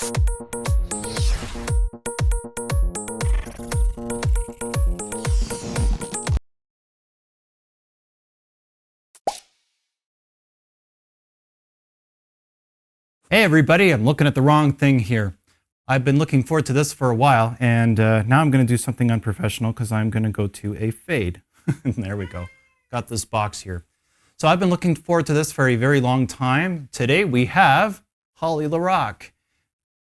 Hey everybody, I'm looking at the wrong thing here. I've been looking forward to this for a while, and now I'm going to do something unprofessional because I'm going to go to a fade. There we go. Got this box here. So I've been looking forward to this for a very long time. Today we have Holly Larocque.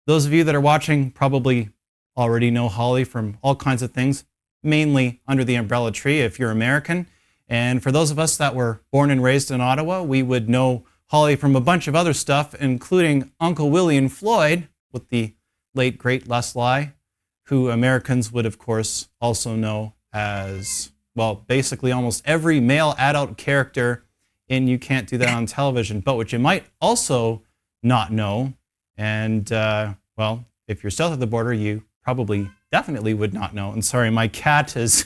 Those of you that are watching probably already know Holly from all kinds of things, mainly Under the Umbrella Tree if you're American. And for those of us that were born and raised in Ottawa, we would know Holly from a bunch of other stuff, including Uncle Willie and Floyd with the late, great Leslie, who Americans would, of course, also know as, well, basically almost every male adult character in You Can't Do That on Television. But what you might also not know, and, well, if you're south of the border, you probably definitely would not know. And sorry, my cat is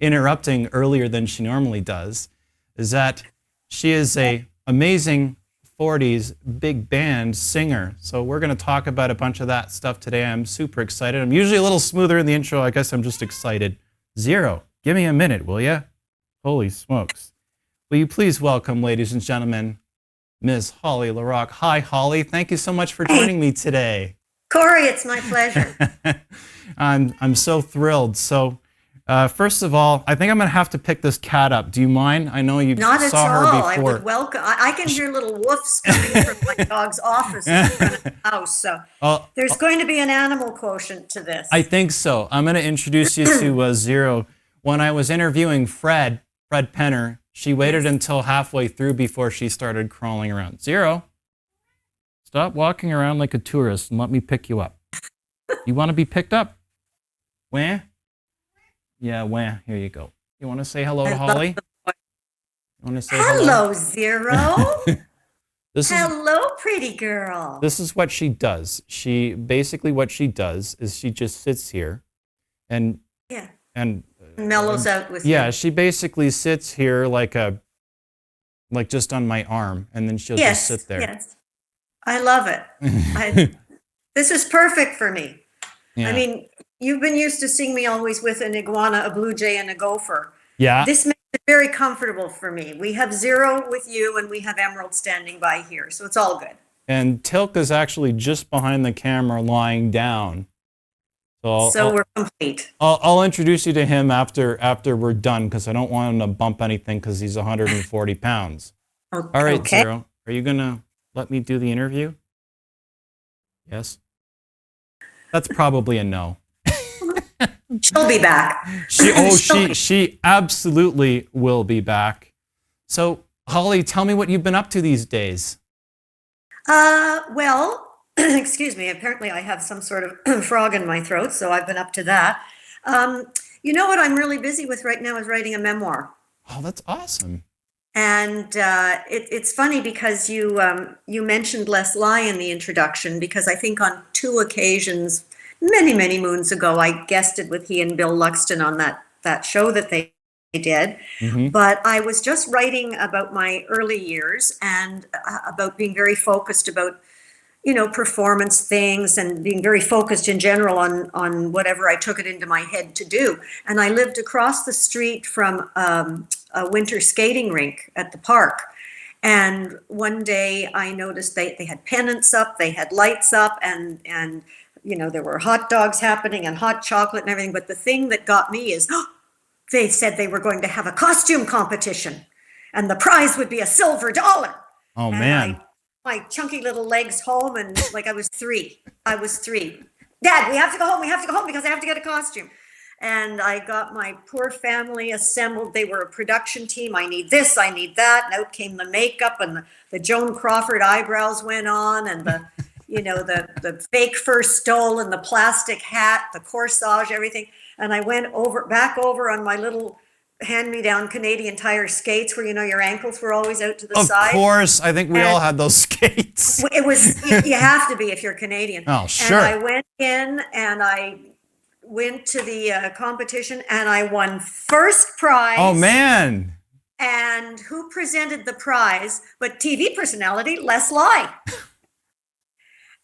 interrupting earlier than she normally does, is that she is a amazing 40s big band singer. So we're going to talk about a bunch of that stuff today. I'm super excited. I'm usually a little smoother in the intro. I guess I'm just excited. Zero, give me a minute, will you? Holy smokes. Will you please welcome, ladies and gentlemen, Ms. Holly Larocque. Hi, Holly. Thank you so much for joining me today. Corey, it's my pleasure. I'm so thrilled. So first of all, I think I'm going to have to pick this cat up. Do you mind? I know you Not saw her all. before. I would welcome. I can hear little woofs coming from my dog's office in front of the house. So there's going to be an animal quotient to this. I think so. I'm going to introduce you to Zero. When I was interviewing Fred Penner, she waited until halfway through before she started crawling around. Zero, stop walking around like a tourist and let me pick you up. You want to be picked up? Where? Yeah, where? Here you go. You want to say hello to Holly? You want to say hello, Zero. Hello, pretty girl. This is what she does. What she does is she just sits here and mellows out with you. Yeah, she basically sits here like just on my arm, and then she'll just sit there. Yes, I love it. This is perfect for me. Yeah. I mean, you've been used to seeing me always with an iguana, a blue jay, and a gopher. Yeah. This makes it very comfortable for me. We have Zero with you, and we have Emerald standing by here, so it's all good. And Tilk is actually just behind the camera, lying down. So we're complete. I'll introduce you to him after we're done, because I don't want him to bump anything, because he's 140 pounds. Okay. All right, Zero, are you gonna let me do the interview? Yes. That's probably a no. She'll be back. She absolutely will be back. So, Holly, tell me what you've been up to these days. Well, excuse me. Apparently, I have some sort of frog in my throat, so I've been up to that. You know what I'm really busy with right now is writing a memoir. Oh, that's awesome. And it's funny because you mentioned Leslie in the introduction, because I think on 2 occasions, many moons ago, I guested with he and Bill Luxton on that show that they did. Mm-hmm. But I was just writing about my early years and about being very focused about, performance things and being very focused in general on whatever I took it into my head to do. And I lived across the street from a winter skating rink at the park. And one day I noticed they had pennants up, they had lights up, and there were hot dogs happening and hot chocolate and everything. But the thing that got me is they said they were going to have a costume competition and the prize would be $1 silver. Oh, man. My chunky little legs home, and like I was 3. Dad, we have to go home because I have to get a costume. And I got my poor family assembled. They were a production team. I need this, I need that. And out came the makeup, and the Joan Crawford eyebrows went on, and the fake fur stole and the plastic hat, the corsage, everything. And I went back over on my little hand-me-down Canadian Tire skates where, your ankles were always out to the side. Of course. I think we all had those skates. It was, you have to be if you're Canadian. Oh, sure. And I went in and I went to the competition and I won first prize. Oh, man. And who presented the prize but TV personality Les Lai.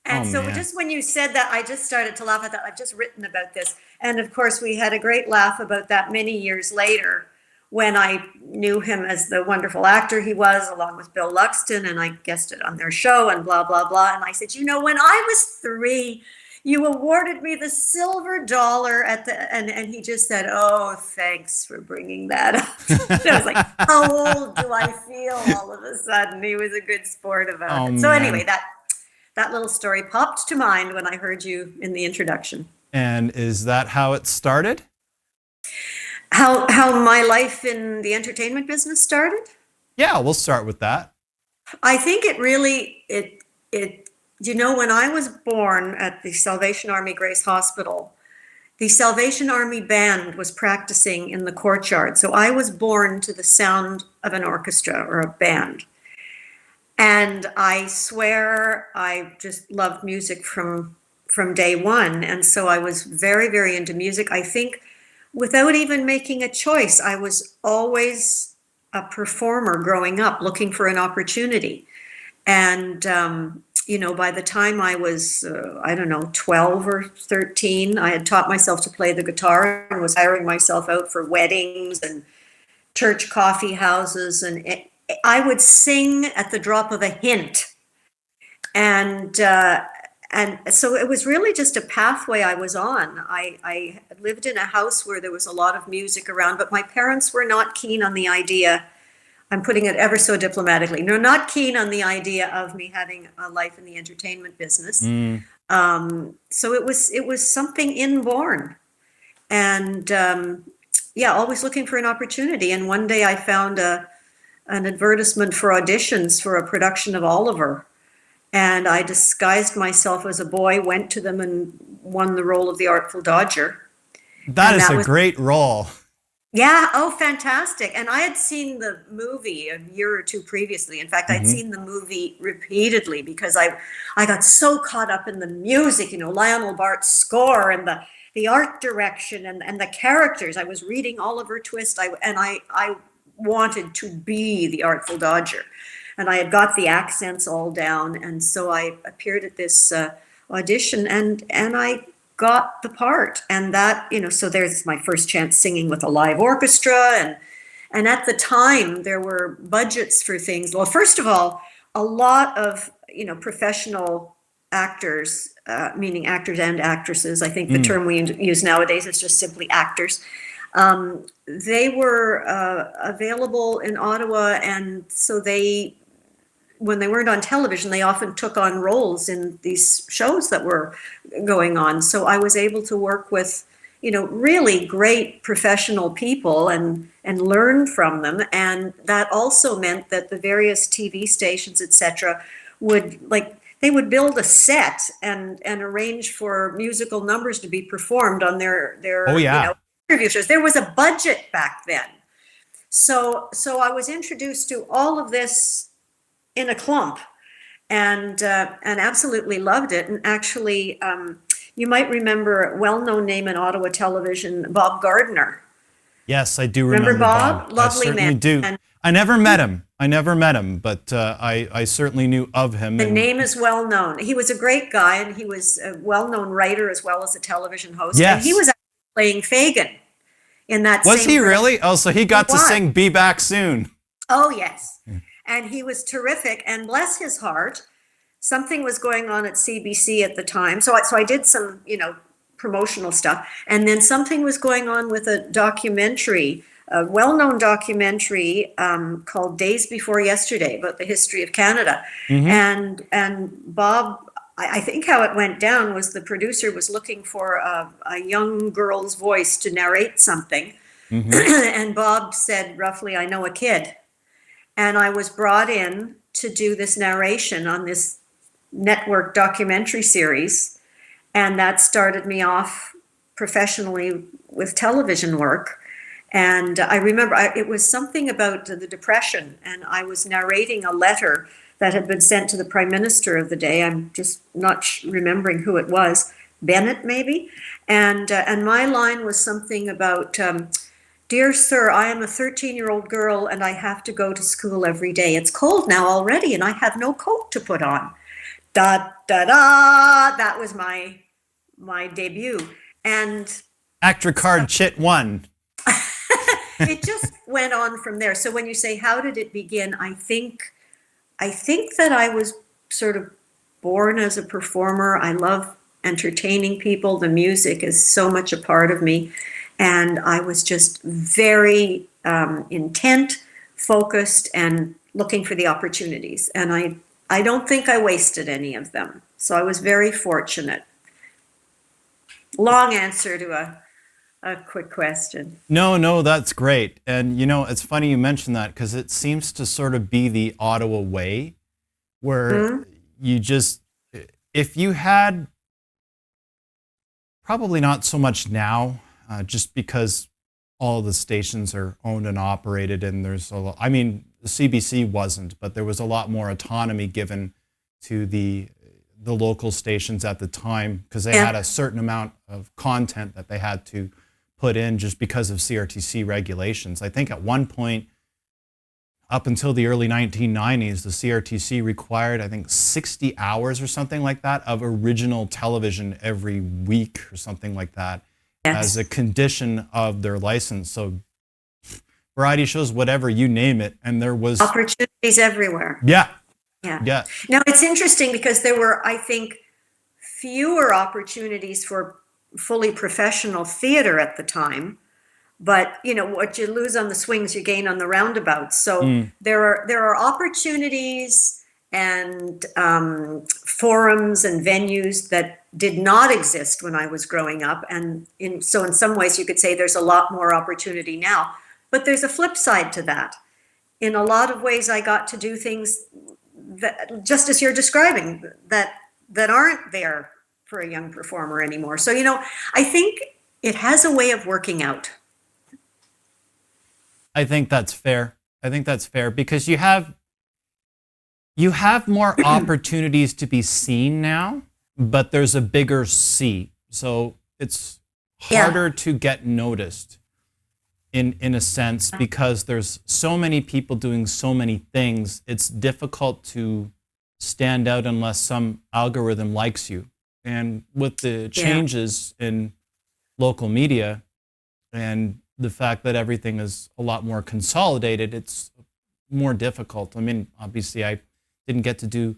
Oh And so man. just when you said that, I just started to laugh at that. I've just written about this. And of course, we had a great laugh about that many years later when I knew him as the wonderful actor he was, along with Bill Luxton, and I guested on their show and blah, blah, blah. And I said, when I was 3, you awarded me the silver dollar at the, and he just said, oh, thanks for bringing that up. I was like, how old do I feel all of a sudden? He was a good sport about Oh it. So anyway, man. that little story popped to mind when I heard you in the introduction. And is that how it started? How my life in the entertainment business started? Yeah, we'll start with that. I think it really, when I was born at the Salvation Army Grace Hospital, the Salvation Army band was practicing in the courtyard. So I was born to the sound of an orchestra or a band. And I swear I just loved music from day one. And so I was very, very into music. I think without even making a choice, I was always a performer growing up, looking for an opportunity. And, by the time I was, 12 or 13, I had taught myself to play the guitar and was hiring myself out for weddings and church coffee houses. And I would sing at the drop of a hint. And so it was really just a pathway I was on. I lived in a house where there was a lot of music around, but my parents were not keen on the idea. I'm putting it ever so diplomatically. They're not keen on the idea of me having a life in the entertainment business. So it was something inborn, and always looking for an opportunity. And one day I found an advertisement for auditions for a production of Oliver. And I disguised myself as a boy, went to them and won the role of the Artful Dodger. That is a great role. Yeah, oh, fantastic. And I had seen the movie a year or two previously. In fact, I'd seen the movie repeatedly because I got so caught up in the music, Lionel Bart's score and the art direction and the characters. I was reading Oliver Twist, I wanted to be the Artful Dodger. And I had got the accents all down. And so I appeared at this audition and I got the part. And that, so there's my first chance singing with a live orchestra. And at the time, there were budgets for things. Well, first of all, a lot of, professional actors, meaning actors and actresses, I think the term we use nowadays is just simply actors. They were available in Ottawa. And so when they weren't on television, they often took on roles in these shows that were going on. So I was able to work with, really great professional people and learn from them. And that also meant that the various TV stations, et cetera, they would build a set and arrange for musical numbers to be performed on their interview shows. There was a budget back then. So I was introduced to all of this in a clump, and absolutely loved it. And actually, you might remember a well-known name in Ottawa television, Bob Gardner. Yes, I do remember Bob. Lovely man. I do. And I never met him, but I certainly knew of him. The name is well known. He was a great guy, and he was a well-known writer as well as a television host. Yes. And he was actually playing Fagin in that. Was he really? Oh, so he got to sing "Be Back Soon." Oh yes. And he was terrific, and bless his heart, something was going on at CBC at the time. So I did some, promotional stuff. And then something was going on with a documentary, a well-known documentary called Days Before Yesterday about the history of Canada. And Bob, I think how it went down was the producer was looking for a young girl's voice to narrate something. And Bob said, roughly, I know a kid. And I was brought in to do this narration on this network documentary series. And that started me off professionally with television work. And I remember it was something about the Depression. And I was narrating a letter that had been sent to the Prime Minister of the day. I'm just not remembering who it was. Bennett, maybe? And my line was something about... Dear sir, I am a 13-year-old girl and I have to go to school every day. It's cold now already and I have no coat to put on. da da da. That was my debut, and Actor card chit 1. it just went on from there. So when you say how did it begin, I think that I was sort of born as a performer. I love entertaining people. The music is so much a part of me, and I was just very intent, focused, and looking for the opportunities. And I don't think I wasted any of them. So I was very fortunate. Long answer to a quick question. No, that's great. And you know, it's funny you mention that because it seems to sort of be the Ottawa way where you just, if you had, probably not so much now, just because all the stations are owned and operated and there's a lot, I mean, the CBC wasn't, but there was a lot more autonomy given to the local stations at the time because they had a certain amount of content that they had to put in just because of CRTC regulations. I think at one point, up until the early 1990s, the CRTC required, I think, 60 hours or something like that of original television every week or something like that as a condition of their license. So variety shows, whatever, you name it. And there was opportunities everywhere. Yeah. Now it's interesting because there were, I think, fewer opportunities for fully professional theater at the time, but you know what you lose on the swings you gain on the roundabouts. So there are opportunities and forums and venues that did not exist when I was growing up, and so in some ways you could say there's a lot more opportunity now, but there's a flip side to that. In a lot of ways I got to do things that, just as you're describing, that aren't there for a young performer anymore. So, you know, I think it has a way of working out. I think that's fair. Because you have more opportunities to be seen now, but there's a bigger sea. So it's harder to get noticed in a sense because there's so many people doing so many things. It's difficult to stand out unless some algorithm likes you. And with the changes in local media and the fact that everything is a lot more consolidated, it's more difficult. I mean, obviously, I didn't get to do,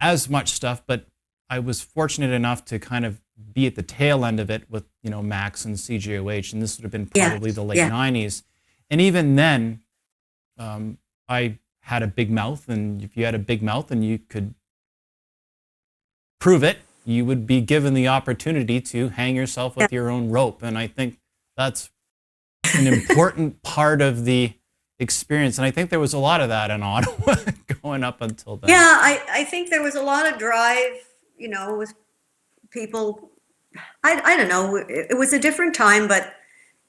as much stuff, but I was fortunate enough to kind of be at the tail end of it with, Max and CJOH, and this would have been probably the late 90s. And even then, I had a big mouth, and if you had a big mouth and you could prove it, you would be given the opportunity to hang yourself with your own rope. And I think that's an important part of the experience. And I think there was a lot of that in Ottawa going up until then. Yeah, I think there was a lot of drive, with people. I don't know. It was a different time, but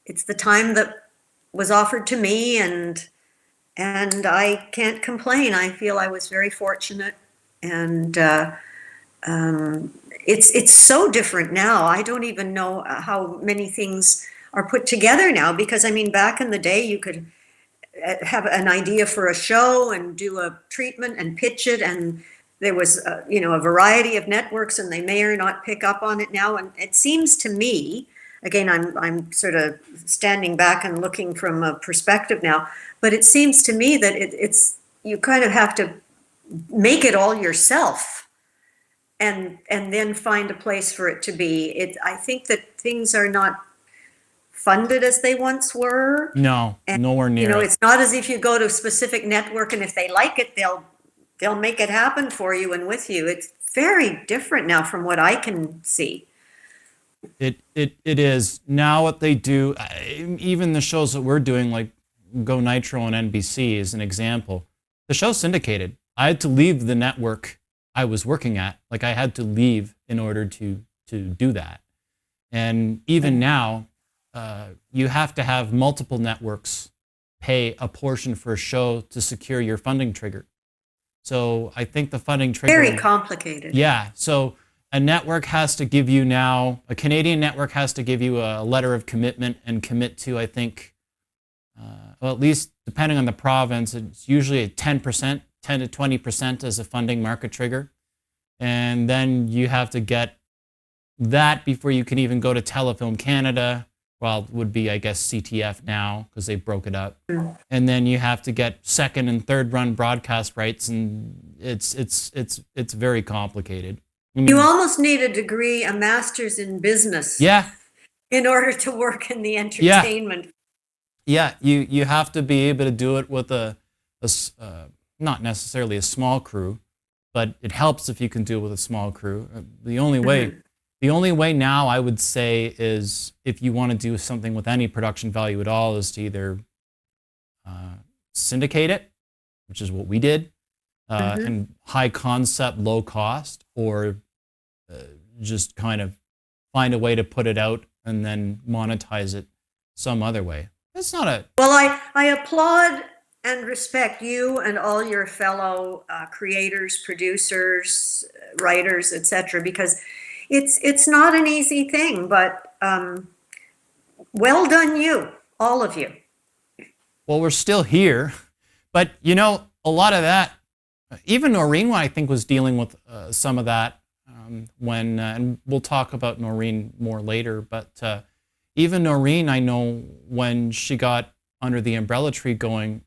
it's the time that was offered to me, and I can't complain. I feel I was very fortunate, and it's so different now. I don't even know how many things are put together now, because I mean, back in the day, you could have an idea for a show and do a treatment and pitch it, and there was a variety of networks, and they may or not pick up on it now. And it seems to me, again, I'm sort of standing back and looking from a perspective now, but it seems to me that it's you kind of have to make it all yourself, and then find a place for it to be. I think that things are not funded as they once were. No, nowhere near. It's not as if you go to a specific network and if they like it, they'll make it happen for you and with you. It's very different now from what I can see. It is. Now what they do, even the shows that we're doing, like Go Nitro on NBC is an example. The show's syndicated. I had to leave the network I was working at. Like, I had to leave in order to do that. And even now, you have to have multiple networks pay a portion for a show to secure your funding trigger. So I think the funding trigger... Very complicated. Yeah. So a network has to give you now, a Canadian network has to give you a letter of commitment and commit to, I think, well, at least depending on the province, it's usually a 10% 10 to 20% as a funding market trigger. And then you have to get that before you can even go to Telefilm Canada. Well, it would be, I guess, CTF now because they broke it up. And then you have to get second and third run broadcast rights, and it's very complicated. I mean, You almost need a degree, a master's in business, yeah, in order to work in the entertainment. yeah. You have to be able to do it with not necessarily a small crew, but it helps if you can do it with a small crew. The only way now, I would say, is if you want to do something with any production value at all, is to either syndicate it, which is what we did, and high concept, low cost, or just kind of find a way to put it out and then monetize it some other way. It's not a... Well, I applaud and respect you and all your fellow creators, producers, writers, etc., because it's not an easy thing, but well done you, all of you. Well, we're still here, but you know, a lot of that, even Noreen, I think, was dealing with some of that when, and we'll talk about Noreen more later, but even Noreen, I know when she got Under the Umbrella Tree going,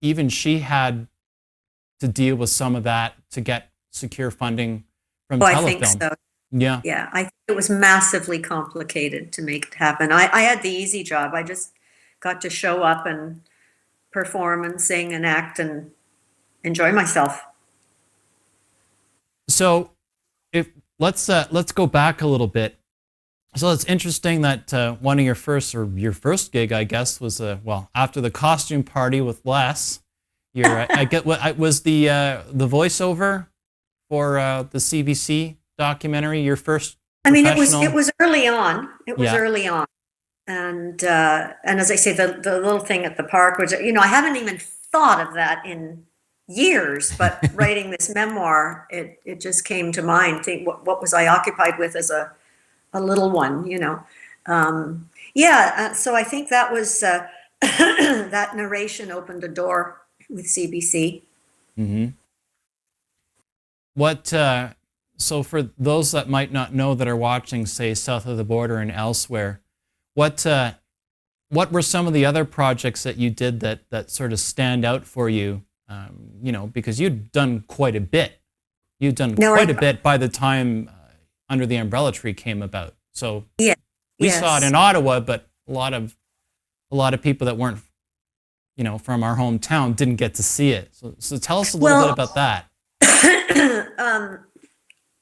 even she had to deal with some of that to get secure funding from Telefilm. I think so. Yeah. Yeah, I think it was massively complicated to make it happen. I had the easy job. I just got to show up and perform and sing and act and enjoy myself. So let's go back a little bit. So it's interesting that one of your first gig, I guess, was after the costume party with Les. I get what was the voiceover for the CBC documentary. Your first. I mean, it was early on. It was early on, and as I say, the little thing at the park was, I haven't even thought of that in years, but writing this memoir, it just came to mind. Think what was I occupied with as a little one, so I think that was that narration opened a door with CBC. Mm-hmm. So for those that might not know that are watching, say, south of the border and elsewhere, what were some of the other projects that you did that sort of stand out for you? Because you'd done quite a bit. You'd done quite a bit by the time Under the Umbrella Tree came about. So we saw it in Ottawa, but a lot of people that weren't, from our hometown didn't get to see it. So tell us a little bit about that.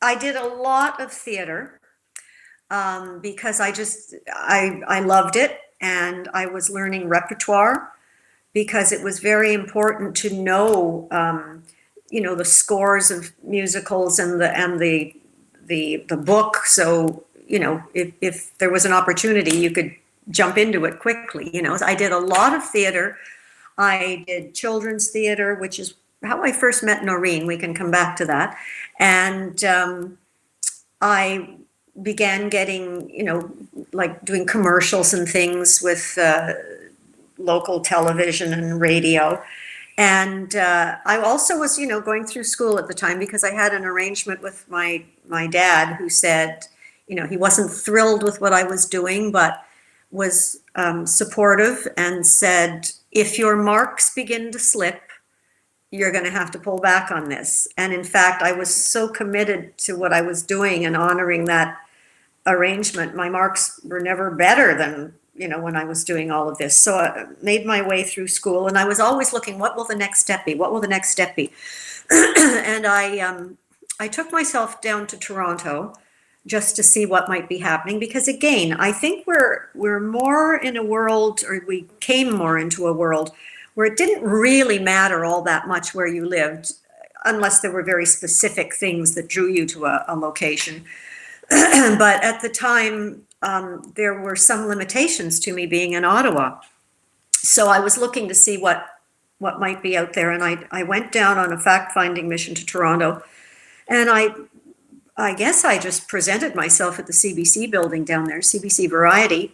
I did a lot of theater because I loved it, and I was learning repertoire, because it was very important to know, the scores of musicals and the book. So, if there was an opportunity, you could jump into it quickly. I did a lot of theater. I did children's theater, which is how I first met Noreen. We can come back to that. And I began getting, like doing commercials and things with local television and radio. And I also was, going through school at the time, because I had an arrangement with my dad, who said, he wasn't thrilled with what I was doing, but was supportive, and said, if your marks begin to slip, you're going to have to pull back on this. And in fact, I was so committed to what I was doing and honoring that arrangement. My marks were never better than, when I was doing all of this. So I made my way through school, and I was always looking, what will the next step be? What will the next step be? And I took myself down to Toronto just to see what might be happening, because again, I think we're more in a world, or we came more into a world where it didn't really matter all that much where you lived, unless there were very specific things that drew you to a location. But at the time, there were some limitations to me being in Ottawa. So I was looking to see what might be out there. And I went down on a fact-finding mission to Toronto. And I guess I just presented myself at the CBC building down there, CBC Variety,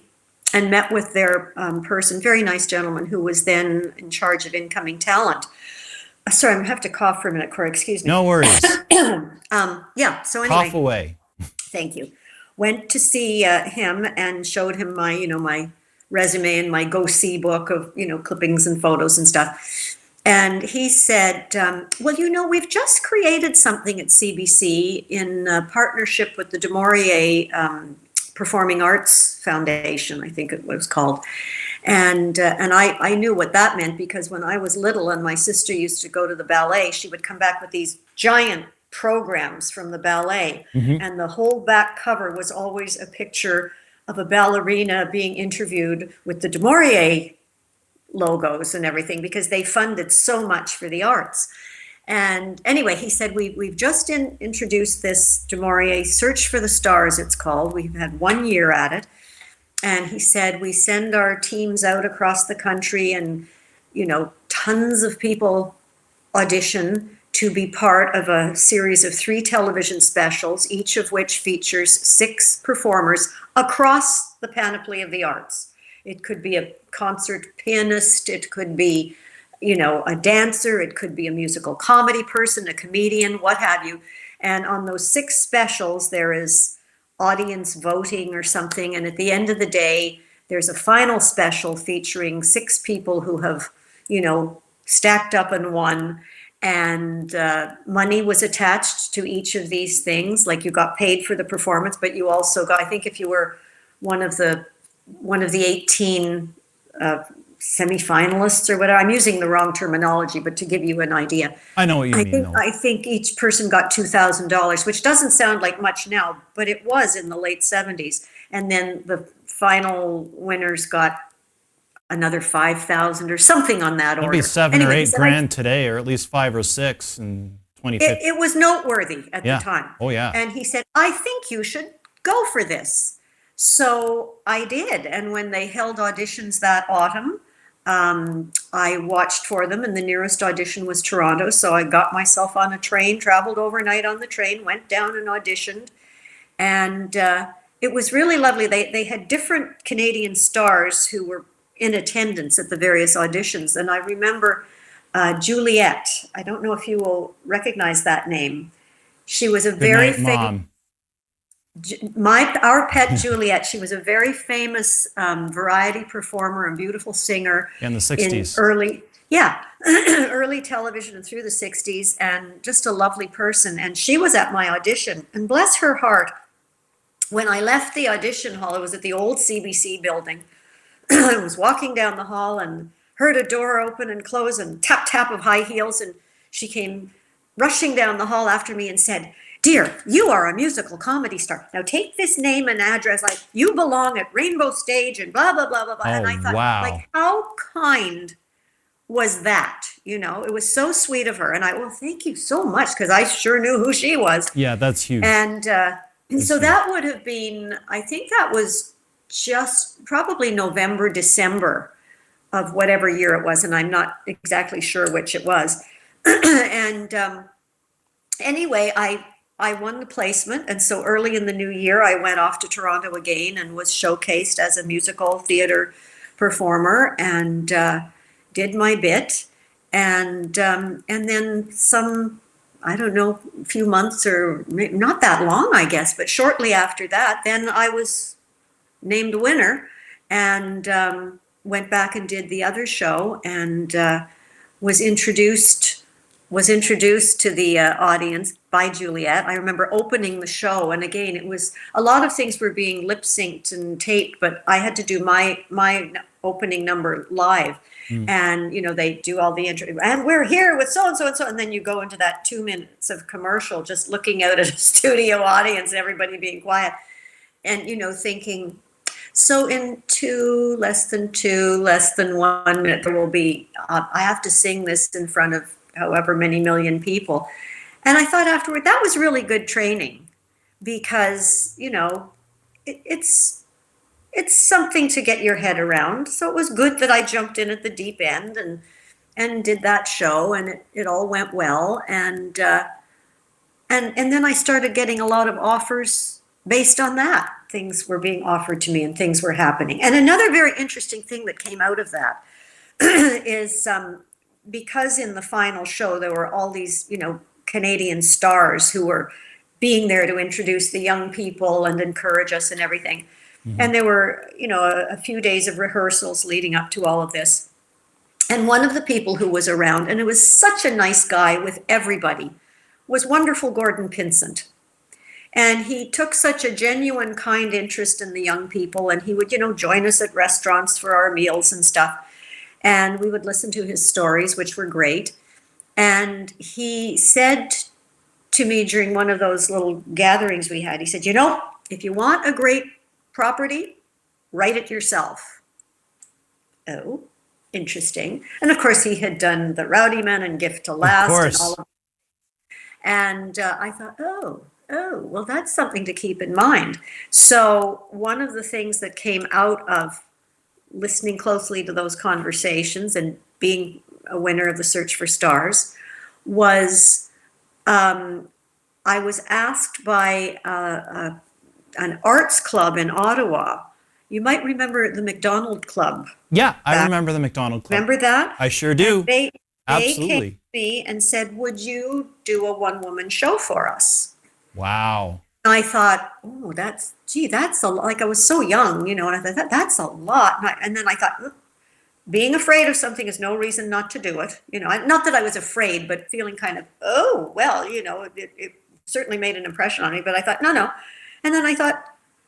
and met with their person, very nice gentleman, who was then in charge of incoming talent. Sorry, I'm gonna have to cough for a minute, Corey. Excuse me. No worries. Yeah. So Cough anyway, away. thank you. Went to see him and showed him my, my resume and my go see book of, clippings and photos and stuff. And he said, well, we've just created something at CBC in partnership with the Du Maurier Performing Arts Foundation, I think it was called. And I knew what that meant, because when I was little and my sister used to go to the ballet, she would come back with these giant programs from the ballet. And the whole back cover was always a picture of a ballerina being interviewed with the Du Maurier logos and everything, because they funded so much for the arts. And anyway, he said, we've just introduced this Du Maurier Search for the Stars, it's called. We've had 1 year at it. And he said, we send our teams out across the country, and, tons of people audition to be part of a series of 3 television specials, each of which features 6 performers across the panoply of the arts. It could be a concert pianist, it could be, a dancer, it could be a musical comedy person, a comedian, what have you. And on those 6 specials, there is audience voting or something, and at the end of the day there's a final special featuring 6 people who have stacked up and won, and money was attached to each of these things. Like, you got paid for the performance, but you also got, I think if you were one of the 18 semi-finalists or whatever, I'm using the wrong terminology, but to give you an idea. I know what you mean. I think each person got $2,000, which doesn't sound like much now, but it was in the late 70s. And then the final winners got another 5,000 or something on that order. It'd be 7 or 8 grand today, or at least 5 or 6 in 2050. It was noteworthy at the time. Oh yeah. And he said, I think you should go for this. So I did. And when they held auditions that autumn, I watched for them, and the nearest audition was Toronto. So I got myself on a train, traveled overnight on the train, went down and auditioned. And it was really lovely. They had different Canadian stars who were in attendance at the various auditions. And I remember Juliet. I don't know if you will recognize that name. She was a very famous... Our pet Juliet. She was a very famous variety performer and beautiful singer in the 60s. Early television and through the 60s, and just a lovely person. And she was at my audition, and bless her heart, when I left the audition hall, it was at the old CBC building. I was walking down the hall and heard a door open and close and tap tap of high heels, and she came rushing down the hall after me and said, "Dear, you are a musical comedy star. Now take this name and address, like you belong at Rainbow Stage," and blah, blah, blah, blah, blah. And I thought, like, how kind was that? It was so sweet of her. And well, thank you so much, because I sure knew who she was. Yeah, that's huge. And so that would have been, I think that was just probably November, December of whatever year it was. And I'm not exactly sure which it was. And anyway, I won the placement, and so early in the new year, I went off to Toronto again and was showcased as a musical theater performer, and did my bit, and then some, I don't know, a few months, or not that long, I guess, but shortly after that, then I was named winner, and went back and did the other show, and was introduced to the audience by Juliet. I remember opening the show, and again, it was, a lot of things were being lip synced and taped, but I had to do my opening number live. And they do all the intro, and we're here with so and so and so, and then you go into that 2 minutes of commercial, just looking out at a studio audience, everybody being quiet, and thinking, so in less than 1 minute, there will be, I have to sing this in front of however many million people. And I thought afterward, that was really good training, because, it's something to get your head around. So it was good that I jumped in at the deep end and did that show, and it all went well. And then I started getting a lot of offers based on that. Things were being offered to me and things were happening. And another very interesting thing that came out of that is because in the final show there were all these, Canadian stars who were being there to introduce the young people and encourage us and everything. And there were, a few days of rehearsals leading up to all of this. And one of the people who was around, and it was such a nice guy with everybody, was wonderful Gordon Pinsent. And he took such a genuine, kind interest in the young people, and he would, join us at restaurants for our meals and stuff. And we would listen to his stories, which were great. And he said to me during one of those little gatherings we had, he said, if you want a great property, write it yourself. Oh, interesting. And of course, he had done The Rowdy Man and Gift to Last and all of that. And I thought, oh, well, that's something to keep in mind. So one of the things that came out of listening closely to those conversations and being a winner of the Search for Stars was I was asked by an arts club in Ottawa. You might remember the McDonald Club. Yeah, I remember the McDonald Club. Remember that? I sure do. They Absolutely. came to me and said, would you do a one-woman show for us? Wow. I thought, oh, that's a lot. Like I was so young, and I thought, that's a lot. And then I thought, being afraid of something is no reason not to do it. Not that I was afraid, but feeling kind of, oh, well, it certainly made an impression on me. But I thought, no. And then I thought,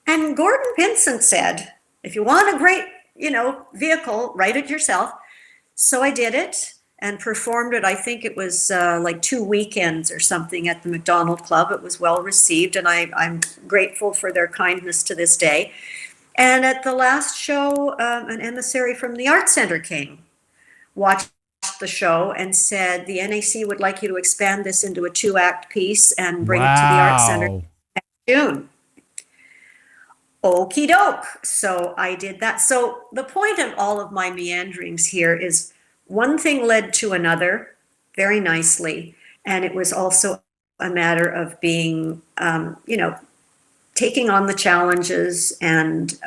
and Gordon Pinsent said, if you want a great, vehicle, write it yourself. So I did it and performed it. I think it was like 2 weekends or something at the McDonald Club. It was well received, and I'm grateful for their kindness to this day. And at the last show, an emissary from the Art Center came, watched the show, and said, the NAC would like you to expand this into a 2-act piece and bring it to the Art Center next June. Okie doke. So I did that. So the point of all of my meanderings here is one thing led to another very nicely. And it was also a matter of being, taking on the challenges and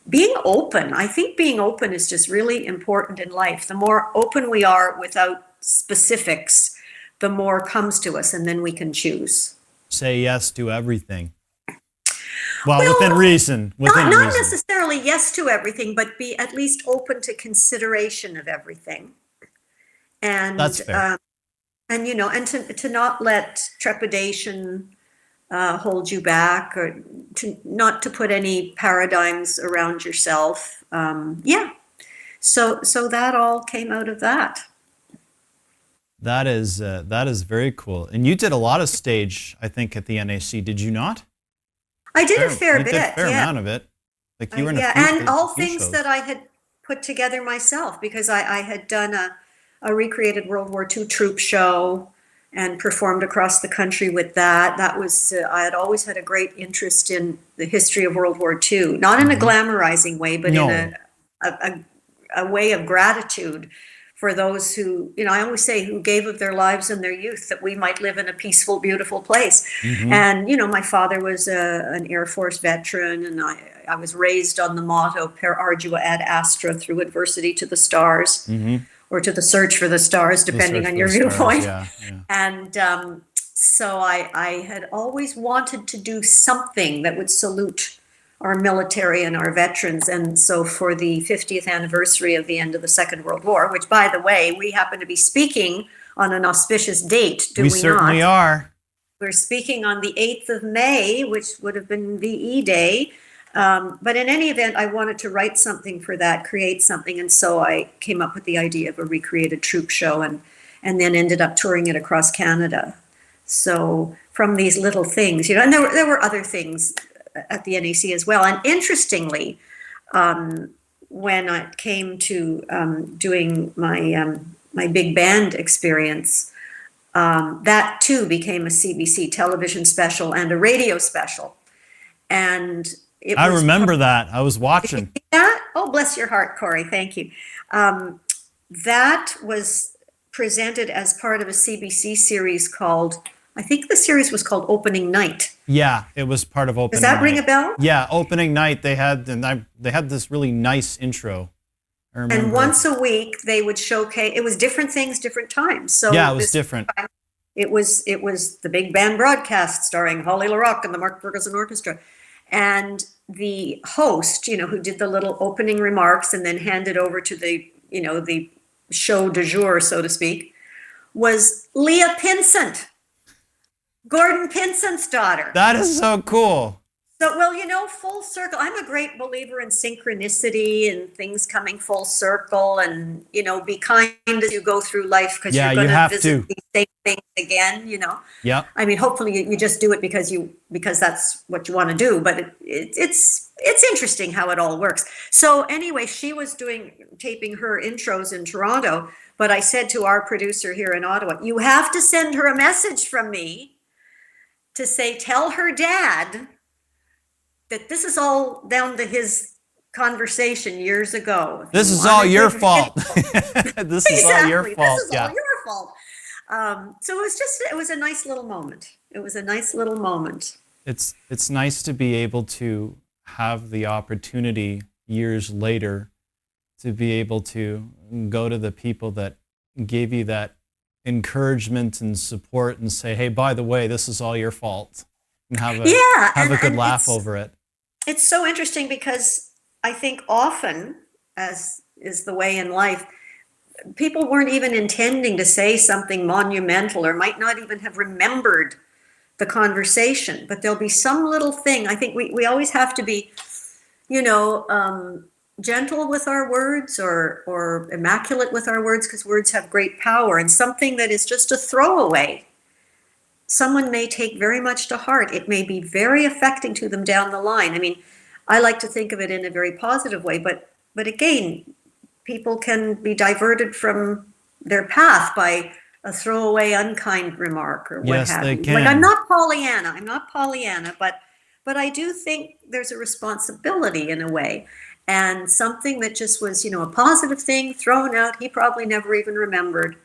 being open. I think being open is just really important in life. The more open we are without specifics, the more comes to us, and then we can choose. Say yes to everything. Well, within reason. Not necessarily yes to everything, but be at least open to consideration of everything. And that's fair. And to not let trepidation hold you back, or not to put any paradigms around yourself. So that all came out of that. That is very cool. And you did a lot of stage, I think, at the NAC. Did you not? I did a fair bit. You did a fair amount of it. Like you were in a few, and all few things shows that I had put together myself, because I had done a recreated World War II troop show and performed across the country with that. That was I had always had a great interest in the history of World War II, not in a glamorizing way, but in a way of gratitude for those who, I always say, who gave of their lives and their youth that we might live in a peaceful, beautiful place. And, my father was an Air Force veteran, and I was raised on the motto, per ardua ad astra, through adversity to the stars, or to the search for the stars, depending on your viewpoint. And so I had always wanted to do something that would salute our military and our veterans. And so for the 50th anniversary of the end of the Second World War, which, by the way, we happen to be speaking on an auspicious date, do we not? We certainly are. We're speaking on the 8th of May, which would have been VE Day. But in any event, I wanted to write something for that, create something. And so I came up with the idea of a recreated troop show, and then ended up touring it across Canada. So from these little things, and there were other things at the NAC as well. And interestingly, when it came to doing my big band experience, that too became a CBC television special and a radio special. And I remember that. I was watching. That? Oh, bless your heart, Corey. Thank you. That was presented as part of a CBC series called, I think the series was called Opening Night. Yeah, it was part of Opening Night. Does that ring a bell? Yeah, Opening Night. They had this really nice intro. I I And remember. once a week they would showcase. It was different things, different times. Yeah, So it was this different. time it was the big band broadcast starring Holly Larocque and the Mark Ferguson Orchestra, and the host, who did the little opening remarks and then handed over to the show du jour, so to speak, was Leah Pinsent, Gordon Pinsent's daughter. That is so cool. So, well, full circle. I'm a great believer in synchronicity and things coming full circle, and, be kind as you go through life, because Yeah, you're you going to have visit to. these same things again. Yep. I mean, hopefully you just do it because that's what you want to do, but it's interesting how it all works. So anyway, she was taping her intros in Toronto, but I said to our producer here in Ottawa, you have to send her a message from me to say, tell her dad that this is all down to his conversation years ago. This is all your fault. This is all your Exactly. fault. This is Yeah. all your fault. So it was a nice little moment. It was a nice little moment. It's nice to be able to have the opportunity years later to be able to go to the people that gave you that encouragement and support and say, hey, by the way, this is all your fault, and have a good laugh over it. It's so interesting because I think often, as is the way in life, people weren't even intending to say something monumental or might not even have remembered the conversation, but there'll be some little thing. I think we always have to be, gentle with our words, or immaculate with our words, because words have great power, and something that is just a throwaway, someone may take very much to heart. It may be very affecting to them down the line. I mean, I like to think of it in a very positive way, but again, people can be diverted from their path by a throwaway, unkind remark or what Yes, have they you. can. Like, I'm not Pollyanna, but I do think there's a responsibility in a way, and something that just was, a positive thing thrown out, he probably never even remembered,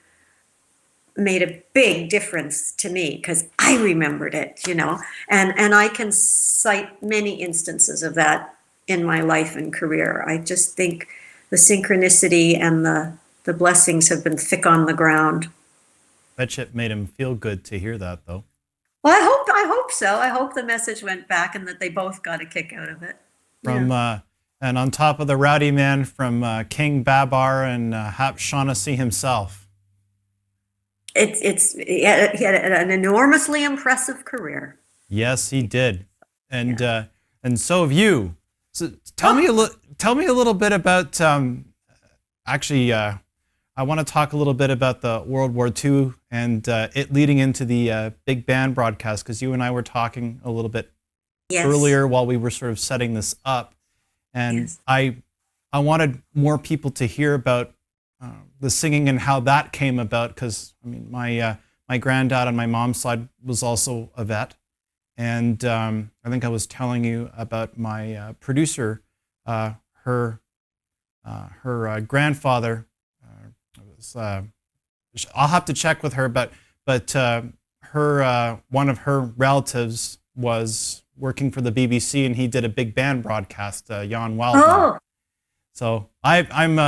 made a big difference to me because I remembered it, and I can cite many instances of that in my life and career. I just think the synchronicity and the blessings have been thick on the ground. Bet you it made him feel good to hear that, though. Well, I hope so. I hope the message went back and that they both got a kick out of it. From and on top of the rowdy man, from King Babar and Hap Shaughnessy himself. He had an enormously impressive career. Yes, he did, and so have you. So tell me a little bit about. Actually, I want to talk a little bit about the World War II and it leading into the big band broadcast, because you and I were talking a little bit earlier while we were sort of setting this up, and I wanted more people to hear about the singing and how that came about, because I mean my granddad on my mom's side was also a vet, and I think I was telling you about my producer, her grandfather. I'll have to check with her, but her one of her relatives was working for the BBC, and he did a big band broadcast, Jan Wildman. Oh, So I'm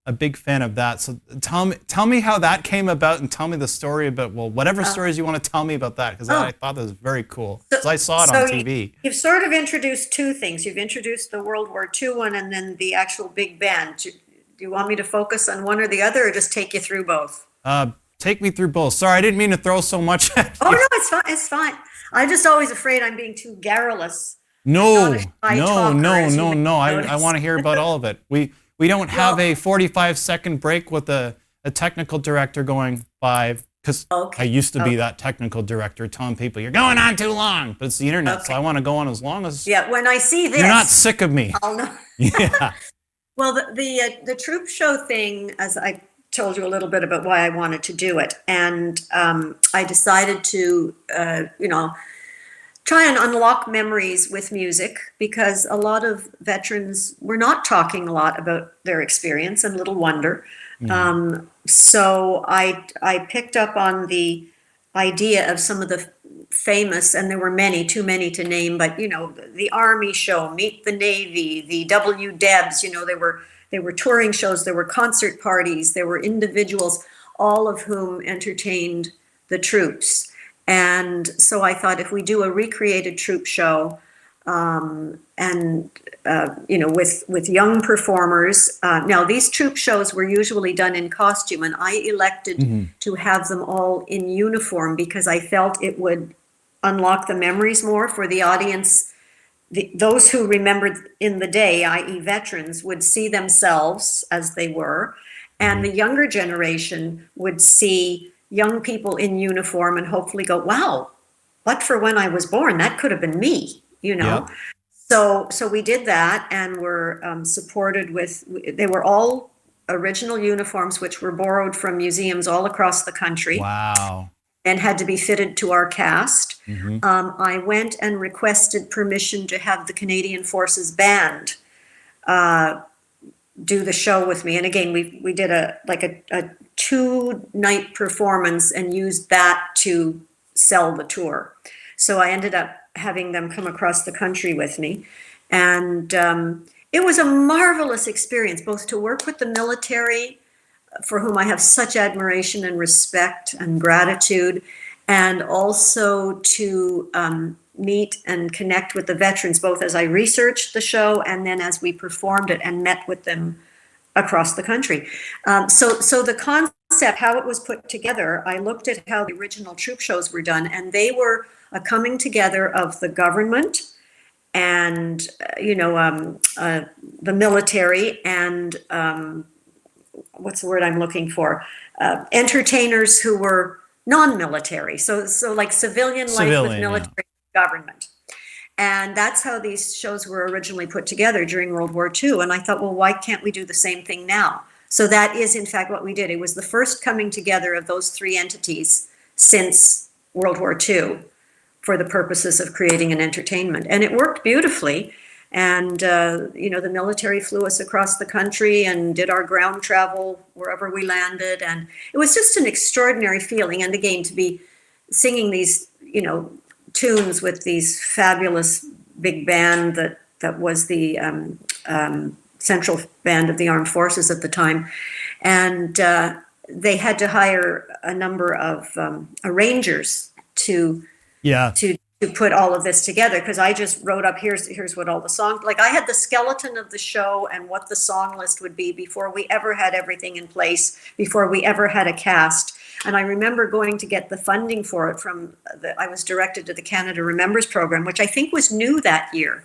a big fan of that. So tell me how that came about, and tell me the story about, well, whatever stories you want to tell me about that, because I thought that was very cool. Because I saw it on TV. You've sort of introduced two things. You've introduced the World War II one, and then the actual big band. Do you want me to focus on one or the other, or just take you through both? Take me through both. Sorry, I didn't mean to throw so much at you. Oh, no, it's fine. It's fine. I'm just always afraid I'm being too garrulous. No. I want to hear about all of it. We don't have a 45-second break with a technical director going 5, because I used to be that technical director telling people, you're going on too long, but it's the internet, so I want to go on as long as when I see this. You're not sick of me. I'll know. Yeah. Well, the troop show thing, as I told you a little bit about why I wanted to do it, and I decided to, try and unlock memories with music, because a lot of veterans were not talking a lot about their experience, and little wonder. So I picked up on the idea of some of the famous, and there were many, too many to name, but the Army show, Meet the Navy, the WWII, there were there were touring shows, there were concert parties, there were individuals, all of whom entertained the troops. And so I thought, if we do a recreated troop show, and with young performers. Now, these troop shows were usually done in costume, and I elected to have them all in uniform because I felt it would unlock the memories more for the audience. Those who remembered in the day, i.e. veterans, would see themselves as they were, and the younger generation would see young people in uniform and hopefully go, wow, but for when I was born, that could have been me. Yep. So we did that, and were supported with, they were all original uniforms, which were borrowed from museums all across the country. Wow. And had to be fitted to our cast. I went and requested permission to have the Canadian Forces Band do the show with me. And again, we did a 2-night performance and used that to sell the tour. So I ended up having them come across the country with me. And it was a marvelous experience, both to work with the military, for whom I have such admiration and respect and gratitude, and also to meet and connect with the veterans, both as I researched the show and then as we performed it and met with them across the country. So the concept, how it was put together, I looked at how the original troop shows were done, and they were a coming together of the government and the military and what's the word I'm looking for? Entertainers who were non-military, so like civilian life with military government. And that's how these shows were originally put together during World War II. And I thought, well, why can't we do the same thing now? So that is, in fact, what we did. It was the first coming together of those three entities since World War II for the purposes of creating an entertainment. And it worked beautifully. And, the military flew us across the country and did our ground travel wherever we landed. And it was just an extraordinary feeling. And again, to be singing these, tunes with these fabulous big band that was the central band of the armed forces at the time. And they had to hire a number of arrangers to put all of this together, because I just wrote up, here's what all the songs, like I had the skeleton of the show and what the song list would be before we ever had everything in place, before we ever had a cast. And I remember going to get the funding for it I was directed to the Canada Remembers program, which I think was new that year.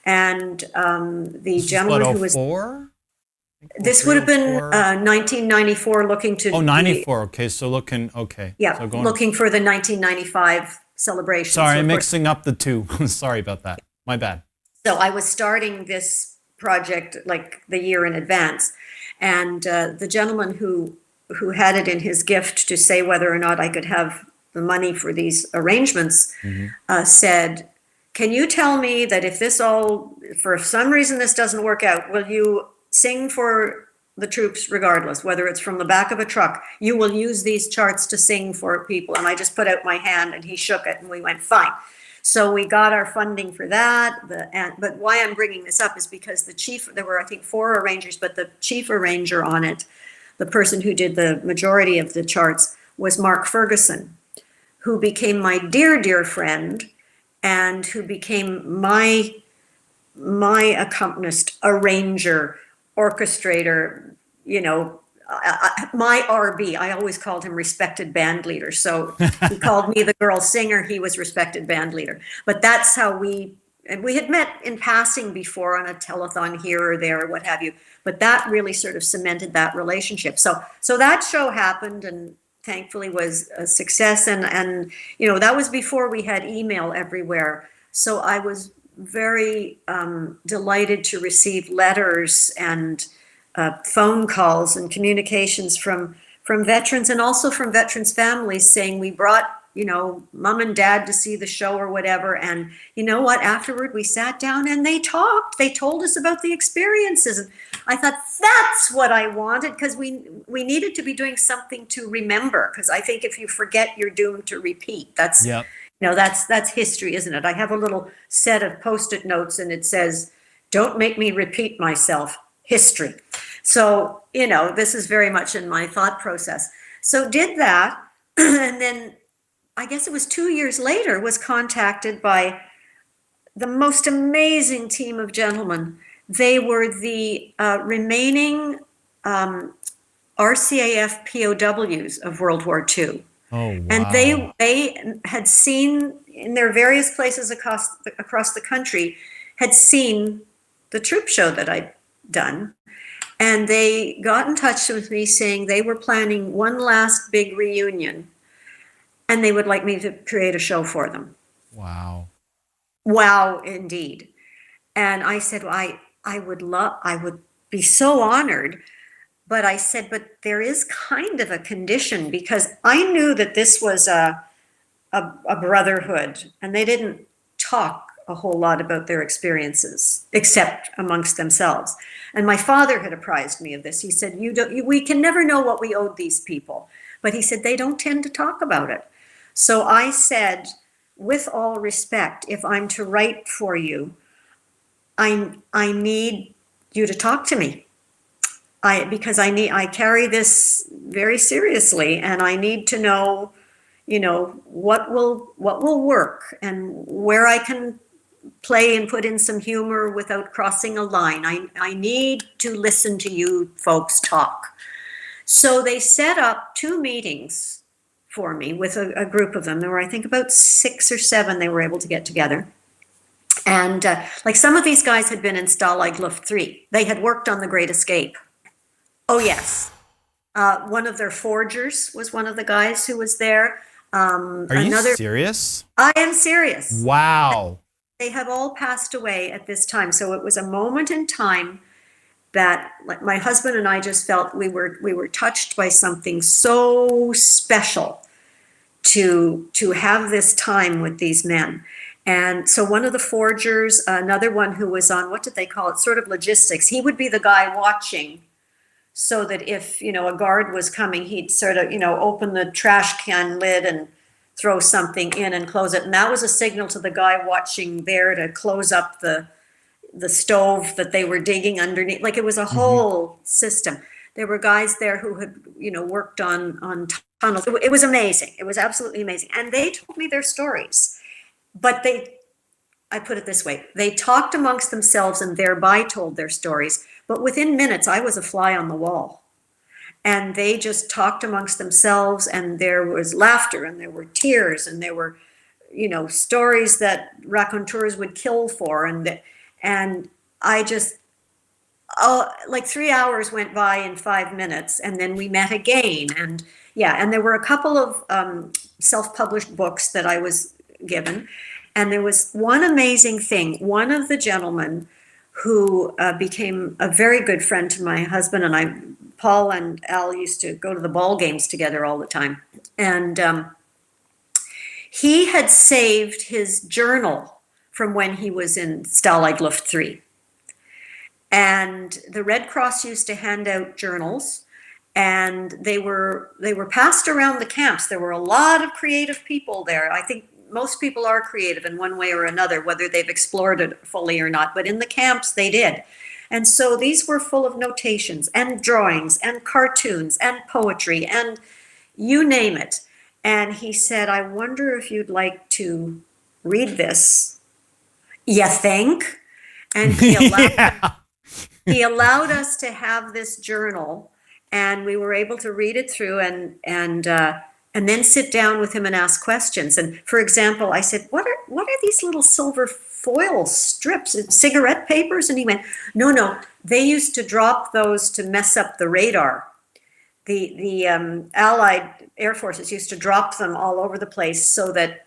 And the gentleman who was... This would have been 1994, looking to... Oh, 94, okay, so looking, okay. Yeah, so looking for the 1995 celebration. Sorry, I'm mixing up the two. Sorry about that. My bad. So I was starting this project like the year in advance. And the gentleman who had it in his gift to say whether or not I could have the money for these arrangements said, can you tell me that if this all, for some reason this doesn't work out, will you sing for the troops regardless, whether it's from the back of a truck, you will use these charts to sing for people? And I just put out my hand and he shook it and we went, fine. So we got our funding for that. But why I'm bringing this up is because the chief, there were I think 4 arrangers, but the chief arranger on it, the person who did the majority of the charts, was Mark Ferguson, who became my dear, dear friend and who became my accompanist, arranger, orchestrator, my RB. I always called him respected band leader. So he called me the girl singer. He was respected band leader. But that's how we had met in passing before on a telethon here or there or what have you. But that really sort of cemented that relationship. So that show happened and thankfully was a success. And that was before we had email everywhere. So I was very delighted to receive letters and phone calls and communications from veterans and also from veterans' families saying, we brought, mom and dad to see the show or whatever. And you know what? Afterward, we sat down and they talked. They told us about the experiences. And I thought, that's what I wanted, because we needed to be doing something to remember. Because I think if you forget, you're doomed to repeat. That's, that's history, isn't it? I have a little set of Post-it notes and it says, don't make me repeat myself. History. So, this is very much in my thought process. So did that. And then I guess it was 2 years later, was contacted by the most amazing team of gentlemen. They were the remaining RCAF POWs of World War II. Oh, wow. And they had seen in their various places across the country, had seen the troop show that I'd done. And they got in touch with me saying they were planning one last big reunion and they would like me to create a show for them. Wow. Wow, indeed. And I said, well, I would be so honored. But I said, but there is kind of a condition, because I knew that this was a brotherhood, and they didn't talk a whole lot about their experiences except amongst themselves. And my father had apprised me of this. He said, we can never know what we owed these people. But he said, they don't tend to talk about it. So I said, with all respect, if I'm to write for you, I need you to talk to me. Because I carry this very seriously, and I need to know, what will work and where I can play and put in some humor without crossing a line. I need to listen to you folks talk. So they set up 2 meetings for me with a group of them. There were, I think, about 6 or 7 they were able to get together. And like some of these guys had been in Stalag Luft 3. They had worked on The Great Escape. Oh, yes. One of their forgers was one of the guys who was there. Are you serious? I am serious. Wow. They have all passed away at this time. So it was a moment in time that, like, my husband and I just felt we were touched by something so special to have this time with these men. And so one of the forgers, another one who was on, what did they call it, sort of logistics, he would be the guy watching, so that if, a guard was coming, he'd sort of, open the trash can lid and throw something in and close it. And that was a signal to the guy watching there to close up the stove that they were digging underneath. Like, it was a whole system. There were guys there who had, worked on tunnels. It was amazing. It was absolutely amazing. And they told me their stories. But I put it this way, they talked amongst themselves and thereby told their stories. But within minutes, I was a fly on the wall. And they just talked amongst themselves, and there was laughter, and there were tears, and there were, stories that raconteurs would kill for. And I just, like 3 hours went by in 5 minutes, and then we met again. And and there were a couple of self-published books that I was given. And there was one amazing thing. One of the gentlemen who became a very good friend to my husband and I, Paul and Al, used to go to the ball games together all the time. And he had saved his journal from when he was in Stalag Luft 3. And the Red Cross used to hand out journals, and they were passed around the camps. There were a lot of creative people there. I think most people are creative in one way or another, whether they've explored it fully or not, but in the camps they did. And so these were full of notations and drawings and cartoons and poetry and you name it. And he said, I wonder if you'd like to read this. You think? And he allowed us to have this journal, and we were able to read it through and then sit down with him and ask questions. And for example, I said, what are these little silver foil strips, cigarette papers? And he went, no, they used to drop those to mess up the radar. The Allied Air Forces used to drop them all over the place so that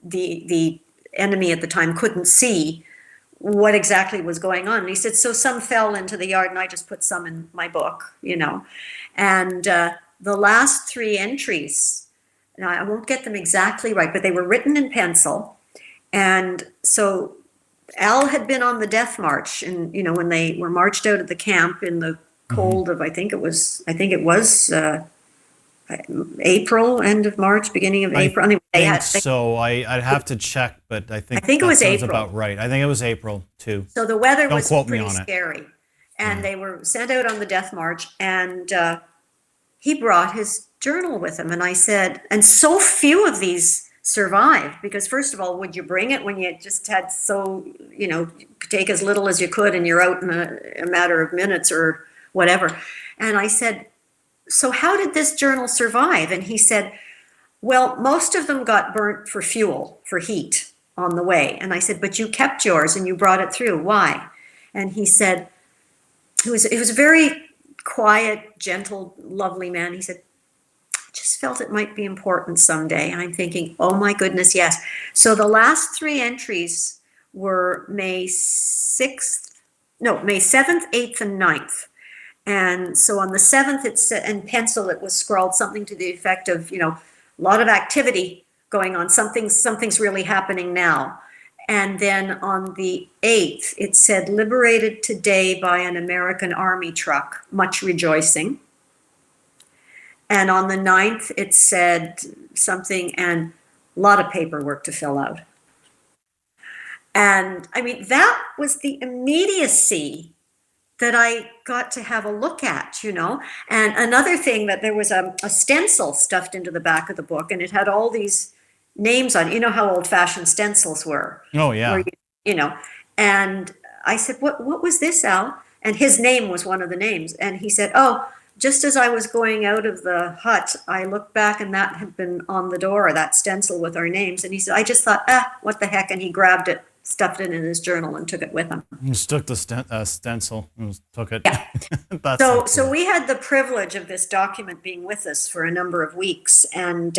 the enemy at the time couldn't see what exactly was going on. And he said, so some fell into the yard, and I just put some in my book, And the last 3 entries, now I won't get them exactly right, but they were written in pencil. And so Al had been on the death march, and when they were marched out of the camp in the cold of, I think it was April, end of March, beginning of April. I'd have to check, but I think it was sounds April. About right. I think it was April too. So the weather Don't was quote me pretty on it. scary. and they were sent out on the death march, and he brought his journal with him. And I said, and so few of these survived, because first of all, would you bring it when you just had you could take as little as you could and you're out in a matter of minutes or whatever. And I said, so how did this journal survive? And he said, well, most of them got burnt for fuel, for heat on the way. And I said, but you kept yours and you brought it through. Why? And he said, he was a very quiet, gentle, lovely man. He said, I just felt it might be important someday. And I'm thinking, oh my goodness, yes. So the last 3 entries were May 7th, 8th, and 9th. And so on the 7th, it said, in pencil, it was scrawled something to the effect of, a lot of activity going on. Something's really happening now. And then on the 8th, it said, liberated today by an American Army truck, much rejoicing. And on the 9th, it said something, and a lot of paperwork to fill out. And I mean, that was the immediacy that I got to have a look at, And another thing, that there was a stencil stuffed into the back of the book, and it had all these names on it. You know how old-fashioned stencils were. Oh, yeah. Where and I said, what was this, Al? And his name was one of the names. And he said, oh, just as I was going out of the hut, I looked back and that had been on the door, that stencil with our names. And he said, I just thought, what the heck? And he grabbed it, stuffed it in his journal, and took it with him. He just took the stencil and took it. Yeah. That's so we had the privilege of this document being with us for a number of weeks. And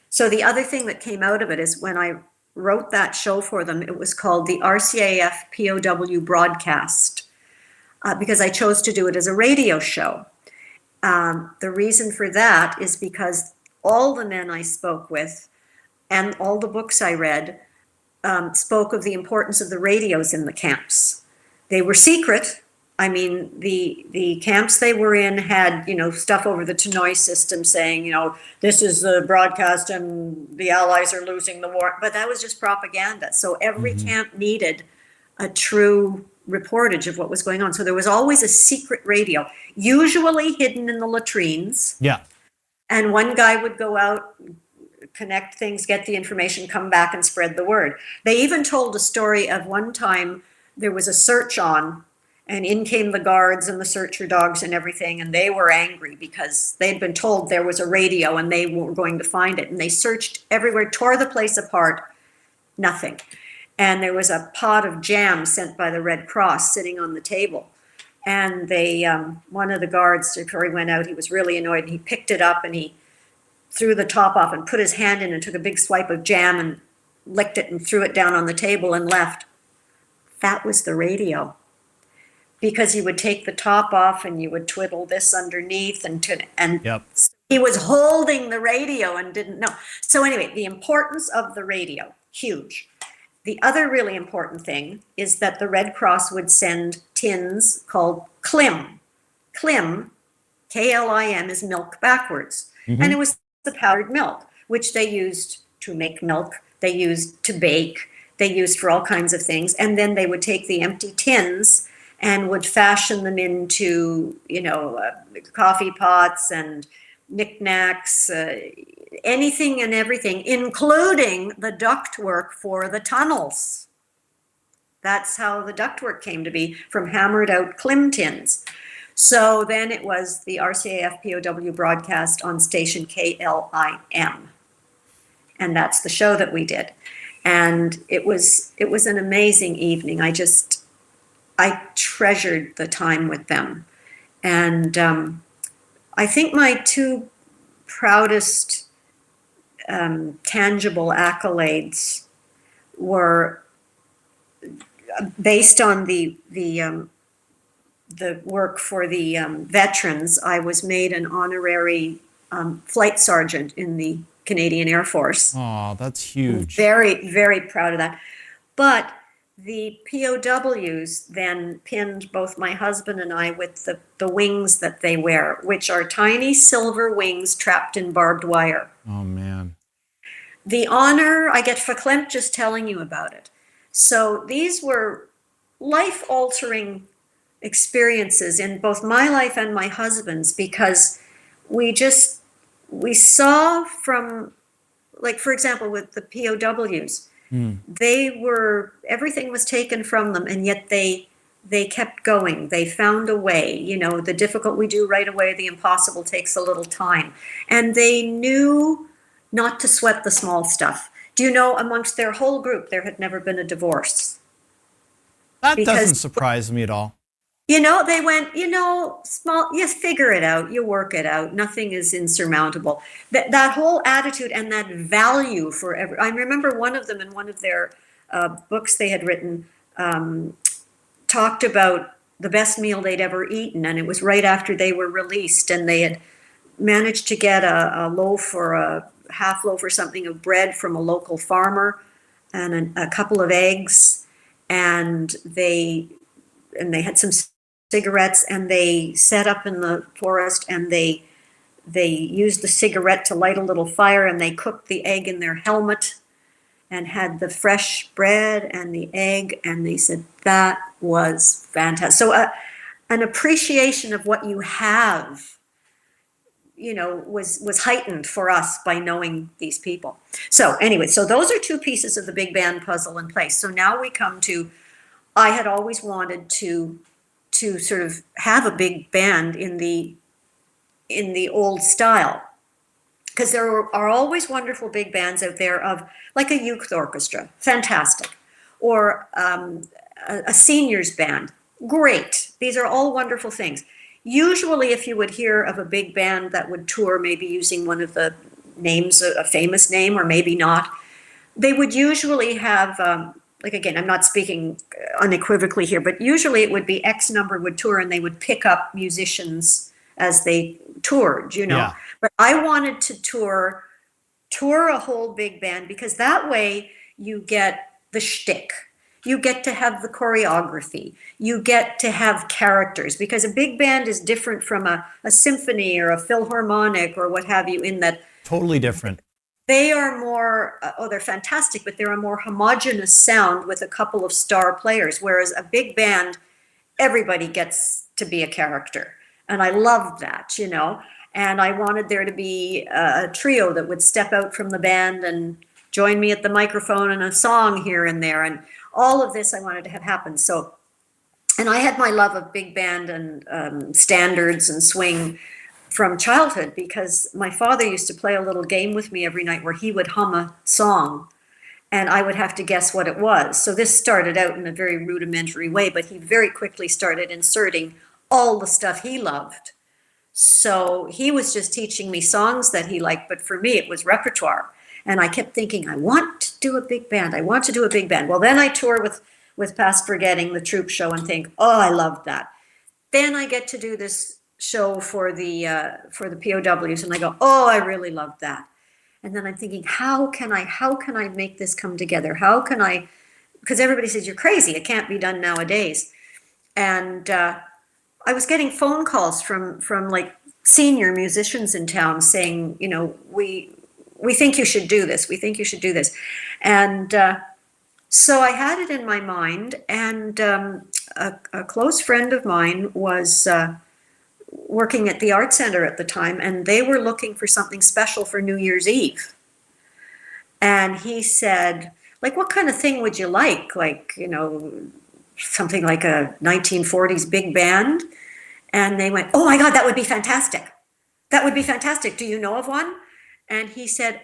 so the other thing that came out of it is, when I wrote that show for them, it was called the RCAF POW broadcast, because I chose to do it as a radio show. The reason for that is because all the men I spoke with and all the books I read spoke of the importance of the radios in the camps. They were secret. I mean, the camps they were in had, stuff over the Tannoy system saying, this is the broadcast and the Allies are losing the war. But that was just propaganda. So every camp needed a true reportage of what was going on. So there was always a secret radio, usually hidden in the latrines. Yeah. And one guy would go out, connect things, get the information, come back and spread the word. They even told a story of one time there was a search on, and in came the guards and the searcher dogs and everything, and they were angry because they'd been told there was a radio and they were going to find it. And they searched everywhere, tore the place apart, nothing. And there was a pot of jam sent by the Red Cross sitting on the table. And they, one of the guards, before he went out, he was really annoyed, and he picked it up and he threw the top off and put his hand in and took a big swipe of jam and licked it and threw it down on the table and left. That was the radio. Because you would take the top off and you would twiddle this underneath, and Yep. He was holding the radio and didn't know. So anyway, the importance of the radio, huge. The other really important thing is that the Red Cross would send tins called Klim. Klim, K-L-I-M, is milk backwards. And it was the powdered milk, which they used to make milk, they used to bake, they used for all kinds of things. And then they would take the empty tins and would fashion them into, coffee pots and knickknacks, anything and everything, including the ductwork for the tunnels. That's how the ductwork came to be, from hammered out Klim tins. So then it was the RCAF POW broadcast on station KLIM. And that's the show that we did. And it was an amazing evening. I treasured the time with them. And I think my 2 proudest tangible accolades were based on the work for the veterans. I was made an honorary flight sergeant in the Canadian Air Force. Oh, that's huge. Very, very proud of that. But the POWs then pinned both my husband and I with the wings that they wear, which are tiny silver wings trapped in barbed wire. Oh, man. The honor, I get verklempt just telling you about it. So these were life-altering experiences in both my life and my husband's, because we saw from, like, for example, with the POWs, everything was taken from them, and yet they kept going. They found a way. The difficult we do right away, the impossible takes a little time. And they knew not to sweat the small stuff. Do you know, amongst their whole group, there had never been a divorce. That doesn't surprise me at all. They went, small, you figure it out, you work it out, nothing is insurmountable. That whole attitude and that value for I remember one of them in one of their books they had written, talked about the best meal they'd ever eaten, and it was right after they were released, and they had managed to get a loaf or a half loaf or something of bread from a local farmer, and a couple of eggs, and they had some cigarettes, and they set up in the forest, and they used the cigarette to light a little fire, and they cooked the egg in their helmet and had the fresh bread and the egg, and they said that was fantastic. So an appreciation of what you have, was heightened for us by knowing these people. So anyway, so those are two pieces of the big band puzzle in place. So now we come to, I had always wanted to sort of have a big band in the old style, because there are always wonderful big bands out there, of like a youth orchestra, fantastic, or a seniors band, great. These are all wonderful things. Usually, if you would hear of a big band that would tour, maybe using one of the names, a famous name, or maybe not, they would usually have, like, again, I'm not speaking unequivocally here, but usually it would be X number would tour, and they would pick up musicians as they toured, Yeah. But I wanted to tour a whole big band, because that way you get the shtick. You get to have the choreography. You get to have characters, because a big band is different from a symphony or a philharmonic or what have you, in that totally different. They are more, they're fantastic, but they're a more homogeneous sound with a couple of star players, whereas a big band, everybody gets to be a character. And I loved that, and I wanted there to be a trio that would step out from the band and join me at the microphone, and a song here and there, and all of this I wanted to have happen. So, and I had my love of big band and standards and swing from childhood, because my father used to play a little game with me every night where he would hum a song and I would have to guess what it was. So this started out in a very rudimentary way, but he very quickly started inserting all the stuff he loved. So he was just teaching me songs that he liked, but for me it was repertoire. And I kept thinking, I want to do a big band. I want to do a big band. Well, then I tour with Past Forgetting, the troop show, and think, oh, I loved that. Then I get to do this show for the POWs, and I go, oh, I really loved that. And then I'm thinking, how can I make this come together? How can I, because everybody says you're crazy, it can't be done nowadays. And I was getting phone calls from like senior musicians in town saying, we think you should do this. We think you should do this. And so I had it in my mind, and a close friend of mine was working at the art center at the time, and they were looking for something special for New Year's Eve. And he said, like, what kind of thing would you like? Like, something like a 1940s big band? And they went, oh my God, that would be fantastic. That would be fantastic. Do you know of one? And he said,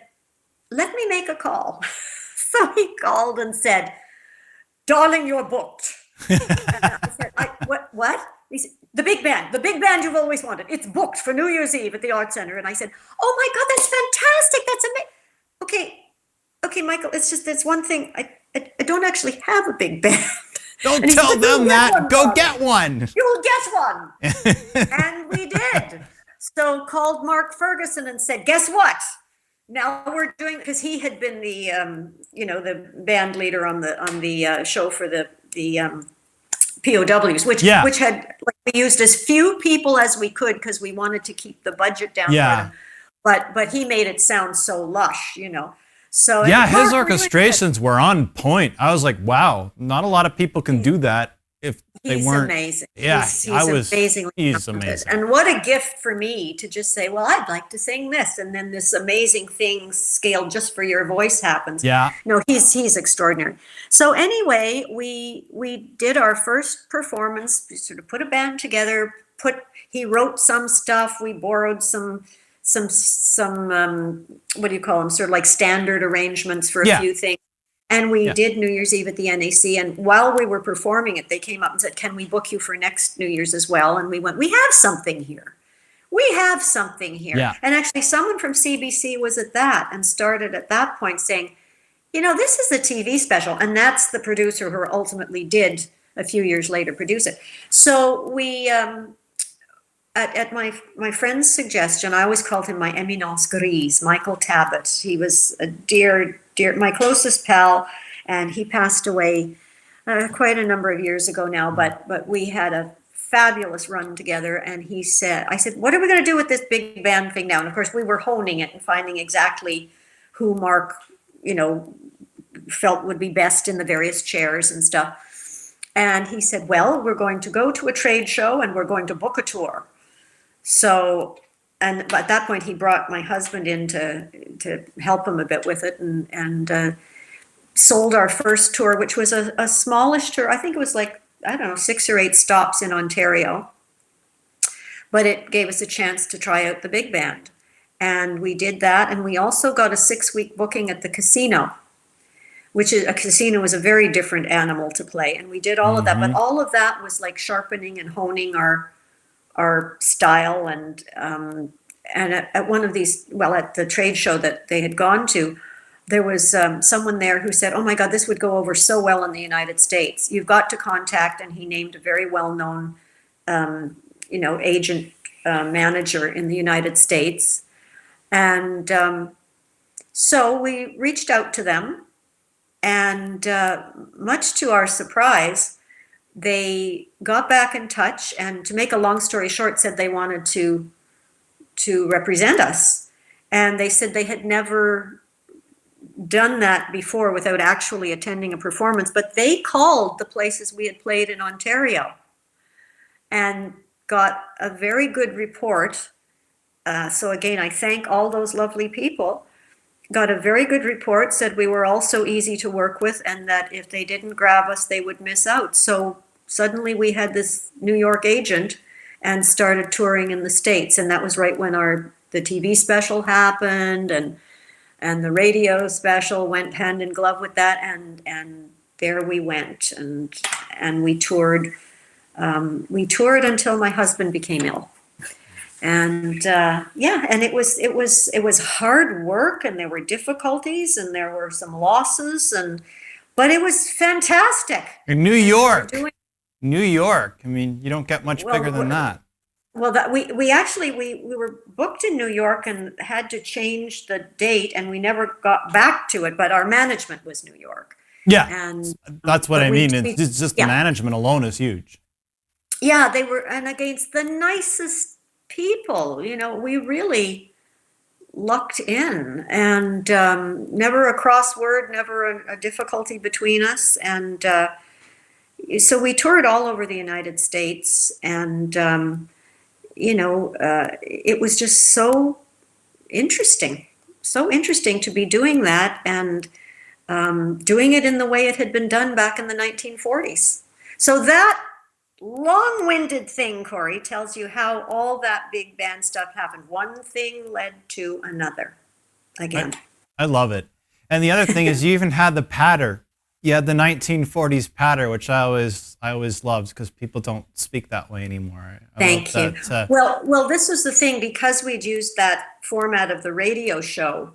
let me make a call. So he called and said, darling, you're booked. And I said, what? He said, the big band you've always wanted. It's booked for New Year's Eve at the Art Center. And I said, oh my God, that's fantastic. That's amazing. Okay, Michael, it's one thing. I don't actually have a big band. Don't tell them that. Go get one. You'll get one. And we did. So called Mark Ferguson and said, guess what? Now we're doing, because he had been the the band leader on the show for the POWs, which had, like, we used as few people as we could because we wanted to keep the budget down. Yeah. For them. But he made it sound so lush, So yeah, his orchestrations were on point. I was like, wow, not a lot of people can do that. If They He's weren't. amazing. Yeah, He's amazingly he's talented. amazing. And what a gift for me to just say, well, I'd like to sing this. And then this amazing thing scaled just for your voice happens. Yeah. No, he's extraordinary. So anyway, we did our first performance, we sort of put a band together, he wrote some stuff, we borrowed some what do you call them, sort of like standard arrangements for a Yeah. few things. And we Yeah. did New Year's Eve at the NAC. And while we were performing it, they came up and said, can we book you for next New Year's as well? And we went, we have something here. We have something here. Yeah. And actually, someone from CBC was at that and started at that point saying, this is a TV special. And that's the producer who ultimately did a few years later produce it. So we, at my friend's suggestion, I always called him my éminence grise, Michael Tabbitt. He was a dear, my closest pal, and he passed away quite a number of years ago now. But we had a fabulous run together, and I said, what are we going to do with this big band thing now? And of course, we were honing it and finding exactly who Mark, felt would be best in the various chairs and stuff. And he said, well, we're going to go to a trade show and we're going to book a tour. So, and at that point, he brought my husband in to help him a bit with it, and sold our first tour, which was a smallish tour. I think it was like, I don't know, 6 or 8 stops in Ontario. But it gave us a chance to try out the big band. And we did that. And we also got a 6-week booking at the casino, which is a casino is a very different animal to play. And we did all of that. But all of that was like sharpening and honing our style. And at one of these, at the trade show that they had gone to, there was someone there who said, oh my God, this would go over so well in the United States. You've got to contact, and he named a very well-known, agent manager in the United States. And so we reached out to them, and much to our surprise, they got back in touch, and to make a long story short, said they wanted to represent us. And they said they had never done that before without actually attending a performance, but they called the places we had played in Ontario and got a very good report. So again, I thank all those lovely people. Got a very good report, said we were all so easy to work with, and that if they didn't grab us, they would miss out. So suddenly we had this New York agent and started touring in the States. And that was right when the TV special happened, and the radio special went hand in glove with that. And there we went, and we toured. We toured until my husband became ill. And and it was hard work, and there were difficulties, and there were some losses, but it was fantastic. In New York, New York. I mean, you don't get much bigger than that. Well, that we were booked in New York and had to change the date, and we never got back to it. But our management was New York. Yeah, and that's what I mean. It's just the management alone is huge. Yeah, they were, and against the nicest people, we really lucked in, and never a crossword, never a difficulty between us. And so we toured all over the United States, and it was just so interesting to be doing that, and doing it in the way it had been done back in the 1940s. So that long-winded thing, Corey, tells you how all that big band stuff happened. One thing led to another. Again, I love it. And the other thing is, you even had the patter. You had the 1940s patter, which I always loved, because people don't speak that way anymore. Thank you. Well, this was the thing, because we'd used that format of the radio show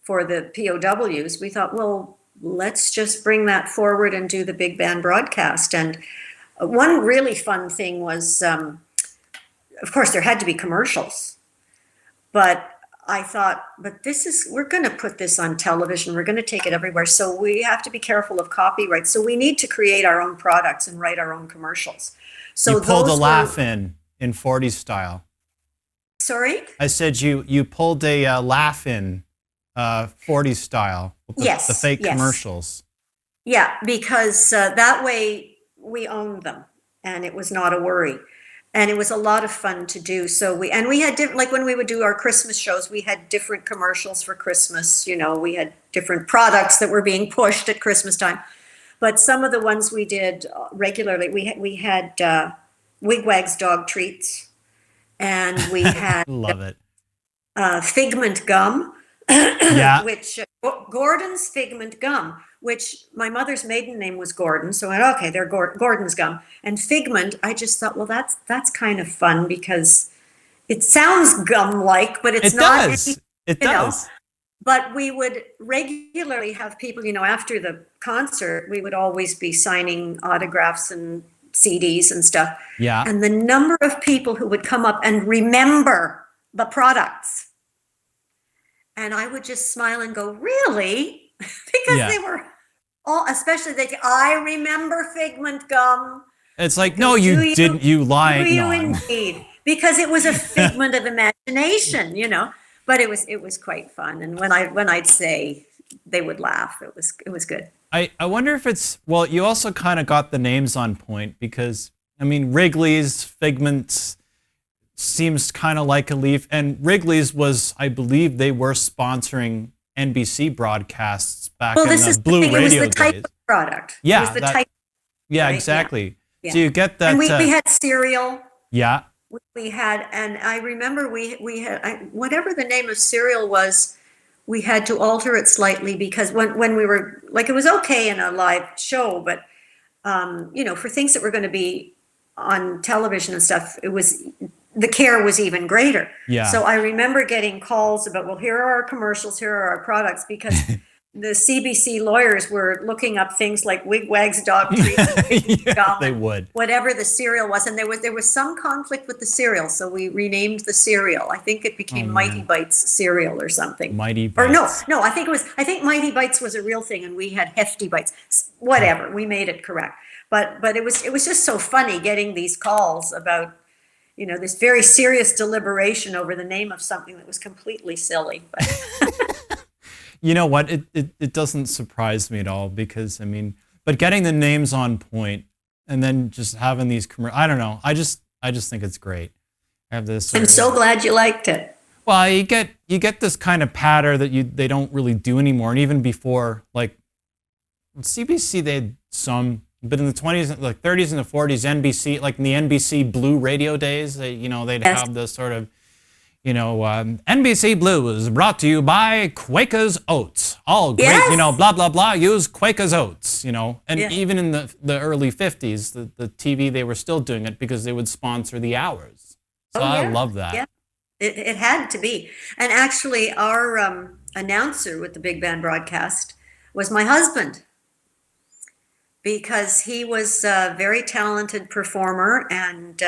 for the POWs. We thought, well, let's just bring that forward and do the big band broadcast. And one really fun thing was, of course, there had to be commercials, but I thought, we're going to put this on television. We're going to take it everywhere. So we have to be careful of copyright. So we need to create our own products and write our own commercials. So you pulled a laugh in 40s style. Sorry? I said you pulled a laugh in 40s style with the fake commercials. Yeah, because that way we owned them. and it was not a worry. And it was a lot of fun to do. So we had different, like when we would do our Christmas shows, we had different commercials for Christmas. We had different products that were being pushed at Christmas time. But some of the ones we did regularly, we had Wigwag's dog treats, and we had Love it. Figment gum, Yeah. which Gordon's Figment gum, which my mother's maiden name was Gordon, so I went, okay, they're Gordon's gum. And Figment, I just thought, well, that's kind of fun because it sounds gum-like, but it's It not. does. It does. But we would regularly have people, after the concert, we would always be signing autographs and CDs and stuff. Yeah. And the number of people who would come up and remember the products. And I would just smile and go, really? Because they were all, especially I remember Figment gum. It's like, no, you didn't. You lied. Do you indeed? Because it was a figment of imagination, But it was quite fun. And when I'd say, they would laugh. It was good. I wonder if it's, well, you also kind of got the names on point because, Wrigley's, Figments seems kind of like a leaf. And Wrigley's was, I believe they were sponsoring NBC broadcasts back in the Blue Radio days. It was the type of product. Yeah. It was the type. Yeah, right? exactly. Yeah. So you get that. And we had cereal. Yeah. We had, and I remember we had, whatever the name of cereal was, we had to alter it slightly because when we were, like, it was okay in a live show, but, for things that were going to be on television and stuff, the care was even greater. Yeah. So I remember getting calls about, well, here are our commercials, here are our products, because the CBC lawyers were looking up things like Wigwag's dog treats, gum, they would, whatever the cereal was, and there was some conflict with the cereal, so we renamed the cereal. I think it became Mighty Bites cereal or something. Mighty Bites. Or no, I think Mighty Bites was a real thing, and we had Hefty Bites. Whatever, we made it correct. But it was just so funny getting these calls about this very serious deliberation over the name of something that was completely silly. You know what? It doesn't surprise me at all because but getting the names on point and then just having these I don't know. I just think it's great. I have this. I'm so glad you liked it. Well, you get this kind of patter that they don't really do anymore, and even before, like CBC, they had some, but in the 20s, like 30s and the 40s, NBC, like in the NBC Blue radio days, they'd have this sort of. NBC Blue is brought to you by Quaker's Oats. All great, blah, blah, blah, use Quaker's Oats, And even in the early 50s, the TV, they were still doing it because they would sponsor the hours. So I love that. Yeah, it had to be. And actually, our announcer with the big band broadcast was my husband, because he was a very talented performer, and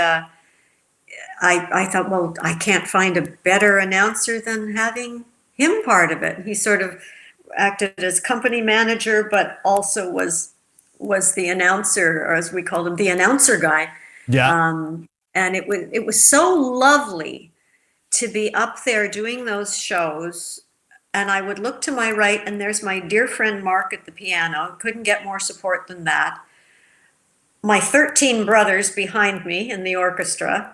I thought, well, I can't find a better announcer than having him part of it. He sort of acted as company manager, but also was the announcer, or as we called him, the announcer guy. Yeah. And it was so lovely to be up there doing those shows. And I would look to my right, and there's my dear friend Mark at the piano. Couldn't get more support than that. My 13 brothers behind me in the orchestra.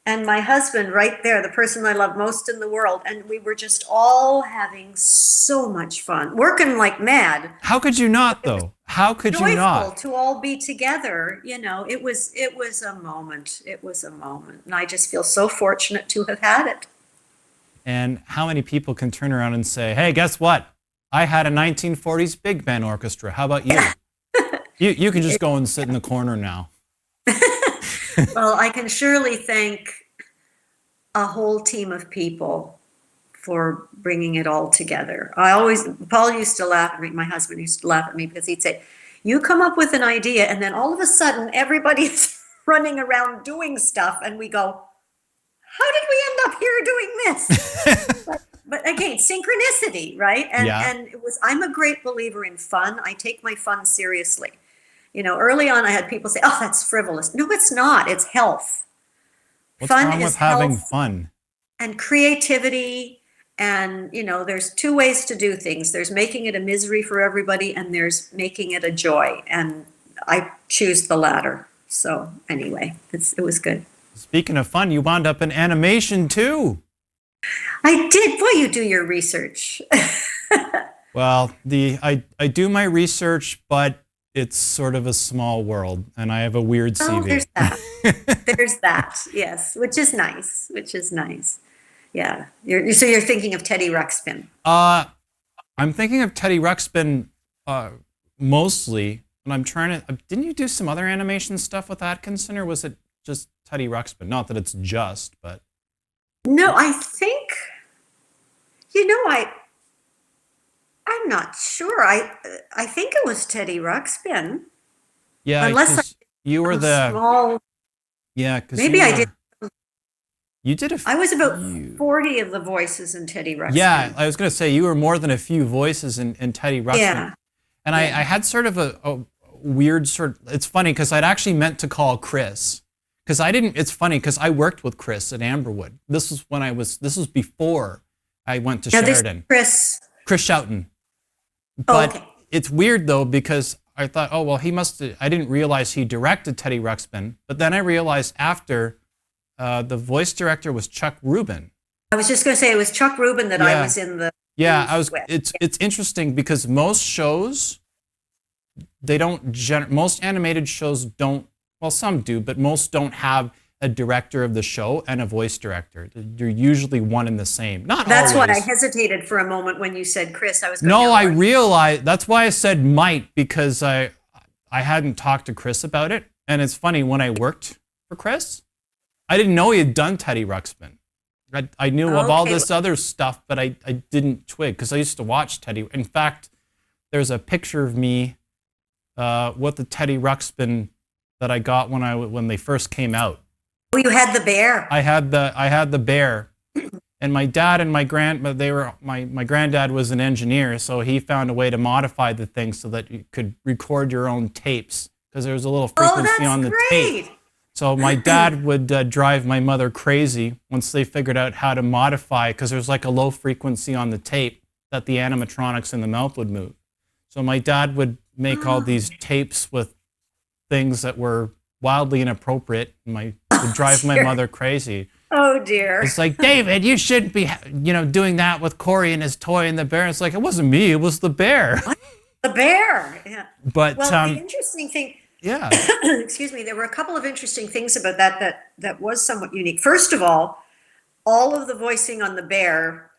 And my husband right there, the person I love most in the world. And we were just all having so much fun, working like mad. How could you not, though? How could you not? Joyful to all be together. It was a moment. It was a moment. And I just feel so fortunate to have had it. And how many people can turn around and say, hey, guess what? I had a 1940s big band orchestra. How about you? You can just go and sit in the corner now. Well, I can surely thank a whole team of people for bringing it all together. Paul used to laugh at me, my husband used to laugh at me, because he'd say, you come up with an idea and then all of a sudden everybody's running around doing stuff, and we go, how did we end up here doing this? But again, synchronicity, right? And I'm a great believer in fun. I take my fun seriously. Early on, I had people say, "Oh, that's frivolous." No, it's not. It's health. What's wrong with having fun? And creativity. And, there's two ways to do things. There's making it a misery for everybody, and there's making it a joy. And I choose the latter. So anyway, it was good. Speaking of fun, you wound up in animation too. I did. Boy, you do your research. Well, I do my research, but it's sort of a small world, and I have a weird CV. Oh, there's that. There's that. Yes, which is nice. Which is nice. Yeah. So you're thinking of Teddy Ruxpin. I'm thinking of Teddy Ruxpin mostly, and I'm trying to. Didn't you do some other animation stuff with Atkinson, or was it just Teddy Ruxpin? Not that it's just, but. No, I think. I'm not sure. I think it was Teddy Ruxpin. Yeah, unless you were the small. Yeah, because Maybe I did. You did I was about 40 of the voices in Teddy Ruxpin. Yeah, I was going to say you were more than a few voices in Teddy Ruxpin. Yeah. And I had sort of a weird sort. It's funny because I'd actually meant to call Chris because I didn't. It's funny because I worked with Chris at Amberwood. This was before I went to Sheridan. Chris Shoughton. But okay. It's weird though because I thought, oh well, he must. I didn't realize he directed Teddy Ruxpin. But then I realized after. The voice director was Chuck Rubin. I was just going to say it was Chuck Rubin that I was in the. Yeah, It's interesting because most shows, they don't. Most animated shows don't. Well, some do, but most don't have a director of the show and a voice director. They're usually one and the same. Not That's always. why I hesitated for a moment when you said Chris. I was. No, I realized. That's why I said might because I hadn't talked to Chris about it, and it's funny when I worked for Chris. I didn't know he had done Teddy Ruxpin. I knew of all this other stuff, but I didn't twig because I used to watch Teddy. In fact, there's a picture of me with the Teddy Ruxpin that I got when they first came out. Oh, you had the bear. I had the bear, and my dad and my granddad was an engineer, so he found a way to modify the thing so that you could record your own tapes because there was a little frequency on the tape. So my dad would drive my mother crazy once they figured out how to modify, because there's like a low frequency on the tape that the animatronics in the mouth would move. So my dad would make all these tapes with things that were wildly inappropriate and would drive my mother crazy. Oh dear. It's like, David, you shouldn't be doing that with Corey and his toy and the bear. It's like, it wasn't me, it was the bear. What? The bear. Yeah. But the interesting thing. Yeah. Excuse me. There were a couple of interesting things about that was somewhat unique. First of all of the voicing on the bear,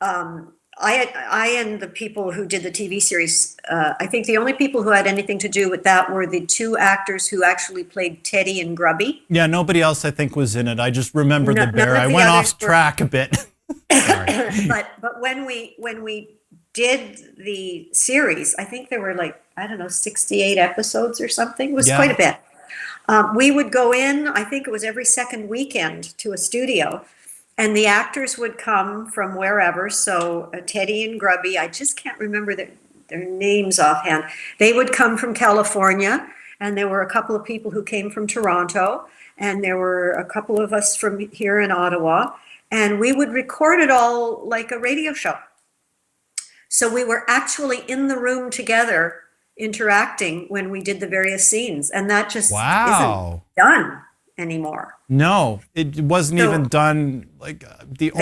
I and the people who did the TV series, I think the only people who had anything to do with that were the two actors who actually played Teddy and Grubby. Yeah, nobody else I think was in it. I just remember the bear. I went off track a bit. but when we did the series, I think there were 68 episodes or something. It was quite a bit. We would go in, I think it was every second weekend, to a studio, and the actors would come from wherever. So Teddy and Grubby, I just can't remember their names offhand. They would come from California, and there were a couple of people who came from Toronto, and there were a couple of us from here in Ottawa, and we would record it all like a radio show. So we were actually in the room together interacting when we did the various scenes, and that just isn't done anymore. No, it wasn't even done. It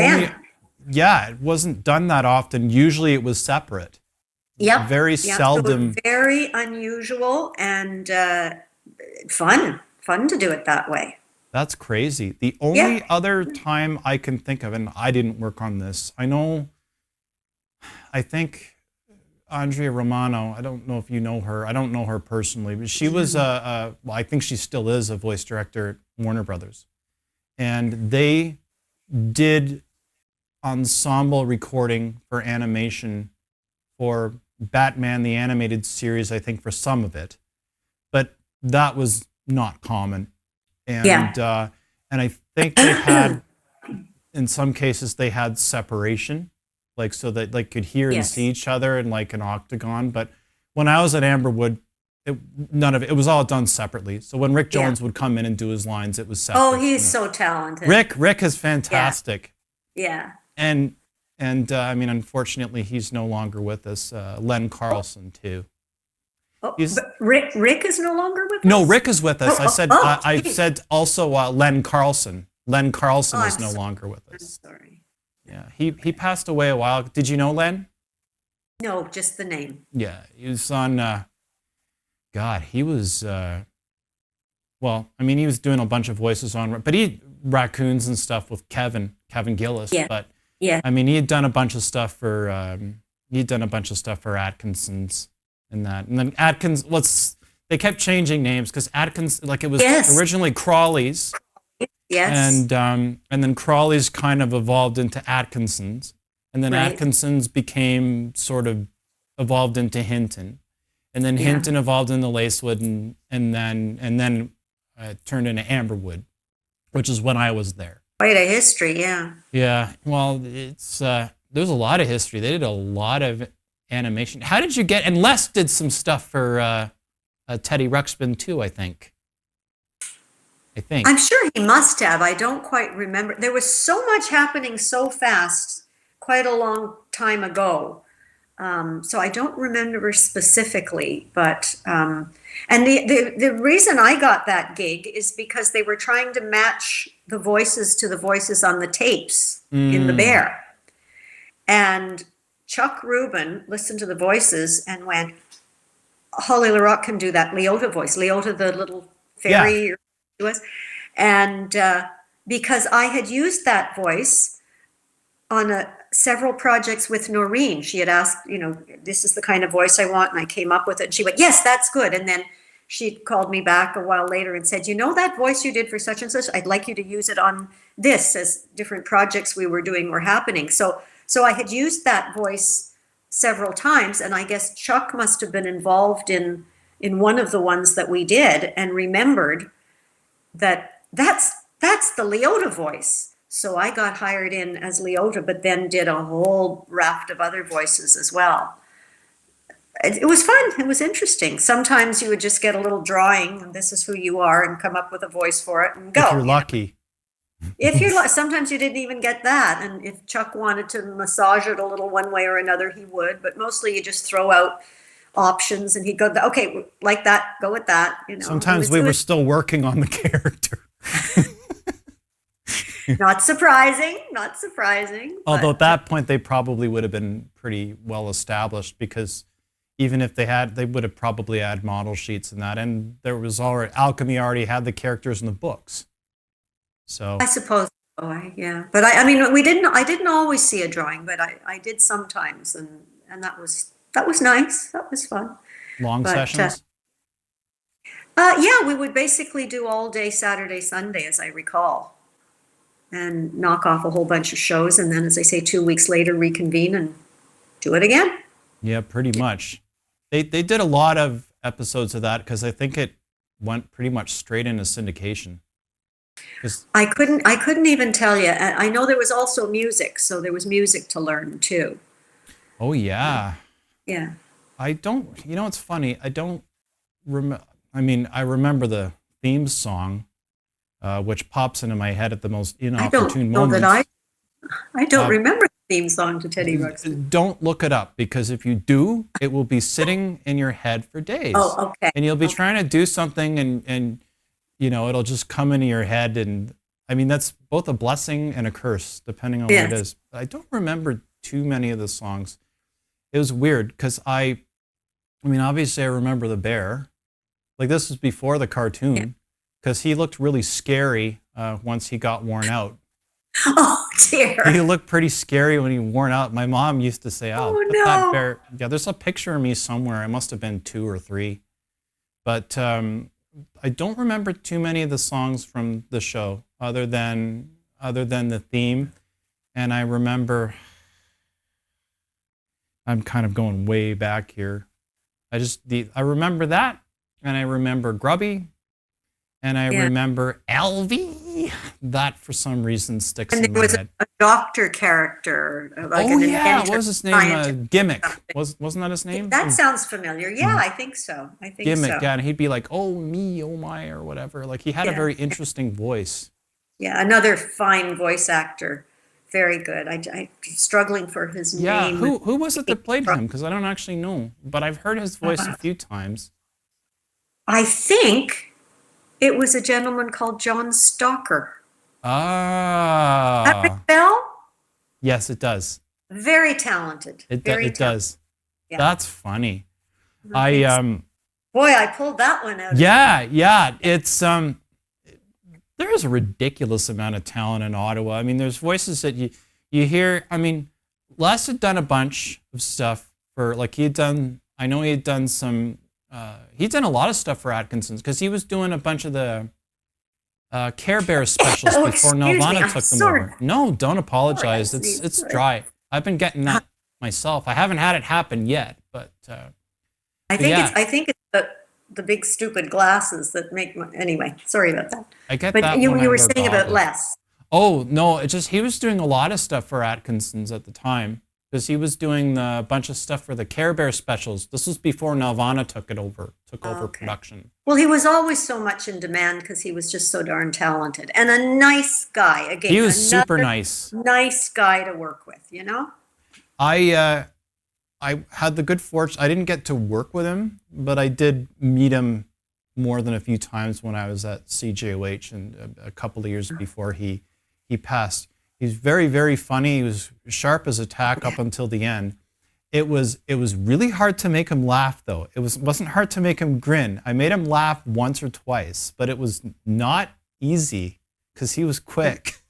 wasn't done that often. Usually it was separate. Yep. Very seldom. So very unusual and fun to do it that way. That's crazy. The only other time I can think of, and I didn't work on this, I think Andrea Romano, I don't know if you know her. I don't know her personally, but she was I think she still is a voice director at Warner Brothers. And they did ensemble recording for animation for Batman the Animated Series, I think, for some of it. But that was not common. And and I think they had, in some cases, they had separation. So that could hear and see each other in an octagon. But when I was at Amberwood, none of it was all done sepapply. So when Rick Jones would come in and do his lines, it was separate. Oh, he's so talented. Rick is fantastic. Yeah. And unfortunately, he's no longer with us. Len Carlson too. Oh, He's but Rick is no longer with no us? Rick is with us. I Geez. said also Len Carlson. Len Carlson is no I'm longer with us. sorry. Yeah, he passed away a while. Did you know Len? No, just the name. Yeah, he was on. God, he was. Well, I mean, he was doing a bunch of voices on, but he raccoons and stuff with Kevin Gillis. Yeah. But Yeah. I mean, he had done a bunch of stuff for. He'd done a bunch of stuff for Atkinson's and that, and then Atkins. They kept changing names because Atkins, like it was Yes. originally Crawley's, Yes. and then Crawley's kind of evolved into Atkinson's, and then Right. Atkinson's became sort of evolved into Hinton, and then Yeah. Hinton evolved into Lacewood, and then turned into Amberwood, which is when I was there. Quite a history, yeah. Yeah, well, it's there's a lot of history. They did a lot of animation. How did you get? And Les did some stuff for Teddy Ruxpin too, I think. I'm sure he must have. I don't quite remember. There was so much happening so fast, quite a long time ago. So I don't remember specifically, but and the reason I got that gig is because they were trying to match the voices to the voices on the tapes in The Bear. And Chuck Rubin listened to the voices and went, Holly Larocque can do that Leota voice. Leota, the little fairy, was, and because I had used that voice on several projects with Noreen. She had asked, this is the kind of voice I want, and I came up with it. And she went, yes, that's good. And then she called me back a while later and said, that voice you did for such and such, I'd like you to use it on this, as different projects we were doing were happening. So I had used that voice several times, and I guess Chuck must have been involved in one of the ones that we did and remembered that's the Leota voice. So I got hired in as Leota, but then did a whole raft of other voices as well. It was fun. It was interesting. Sometimes you would just get a little drawing, and this is who you are, and come up with a voice for it and go. If you're lucky. If you're sometimes you didn't even get that. And if Chuck wanted to massage it a little one way or another, he would. But mostly you just throw out options, and he'd go, okay, like that, go with that. Sometimes we were still working on the character. Not surprising. Although at that point they probably would have been pretty well established, because even if they would have probably had model sheets and that, and there was Alchemy already had the characters in the books. So I suppose so, yeah. But I mean, I didn't always see a drawing, but I did sometimes, and that was nice. That was fun. Long sessions? Yeah, we would basically do all day Saturday, Sunday, as I recall, and knock off a whole bunch of shows, and then, as I say, 2 weeks later, reconvene and do it again. Yeah, pretty much. They did a lot of episodes of that, because I think it went pretty much straight into syndication. I couldn't even tell you. I know there was also music, so there was music to learn too. Oh yeah. Yeah. I don't. It's funny. I don't remember. I mean, I remember the theme song, which pops into my head at the most inopportune moments. I don't remember the theme song to Teddy Ruxpin. Don't look it up, because if you do, it will be sitting in your head for days. Oh, okay. And you'll be trying to do something, and it'll just come into your head, and I mean, that's both a blessing and a curse, depending on what it is. But I don't remember too many of the songs. It was weird, because I mean, obviously I remember the bear. Like, this was before the cartoon, because he looked really scary once he got worn out. Oh dear. He looked pretty scary when he worn out. My mom used to say, put that bear. Yeah, there's a picture of me somewhere. I must have been 2 or 3. But I don't remember too many of the songs from the show, other than the theme. And I remember, I'm kind of going way back here. I remember that, and I remember Grubby, and I remember Elvie. That for some reason sticks in my head. And there was a doctor character. Like what was his name? Gimmick. Wasn't that his name? That sounds familiar. Yeah, I think so. Gimmick, yeah, and he'd be like, oh me, oh my, or whatever. Like, he had a very interesting voice. Yeah, another fine voice actor. very good. I'm struggling for his Yeah, name. who was it that played him? Because I don't actually know, but I've heard his voice a few times. I think it was a gentleman called John Stalker. That ring Ah, a bell? yes, it does. Very talented. It Very it talented. does. Yeah. That's funny. I I think boy, I pulled that one out. yeah, it's there is a ridiculous amount of talent in Ottawa. I mean, there's voices that you hear. I mean, Les had done a bunch of stuff for like I know he had done some. He'd done a lot of stuff for Atkinson's because he was doing a bunch of the Care Bear specials Oh, before excuse me, Nelvana I'm took them sorry. over. No, don't apologize. Sorry, It's sorry. dry. I've been getting that myself. I haven't had it happen yet, but I think yeah. it's the big stupid glasses that make my, anyway, sorry about that. I get But that you when I were wear saying about goggles. Les. Oh no, it just he was doing a lot of stuff for Atkinson's at the time because he was doing a bunch of stuff for the Care Bear specials. This was before Nelvana took over Okay. production. Well, he was always so much in demand because he was just so darn talented and a nice guy. Again, He was super another nice. nice guy to work with, you know? I had the good fortune. I didn't get to work with him, but I did meet him more than a few times when I was at CJOH and a couple of years before he passed. He's very, very funny. He was sharp as a tack up until the end. It was really hard to make him laugh though. Wasn't hard to make him grin. I made him laugh once or twice, but it was not easy because he was quick.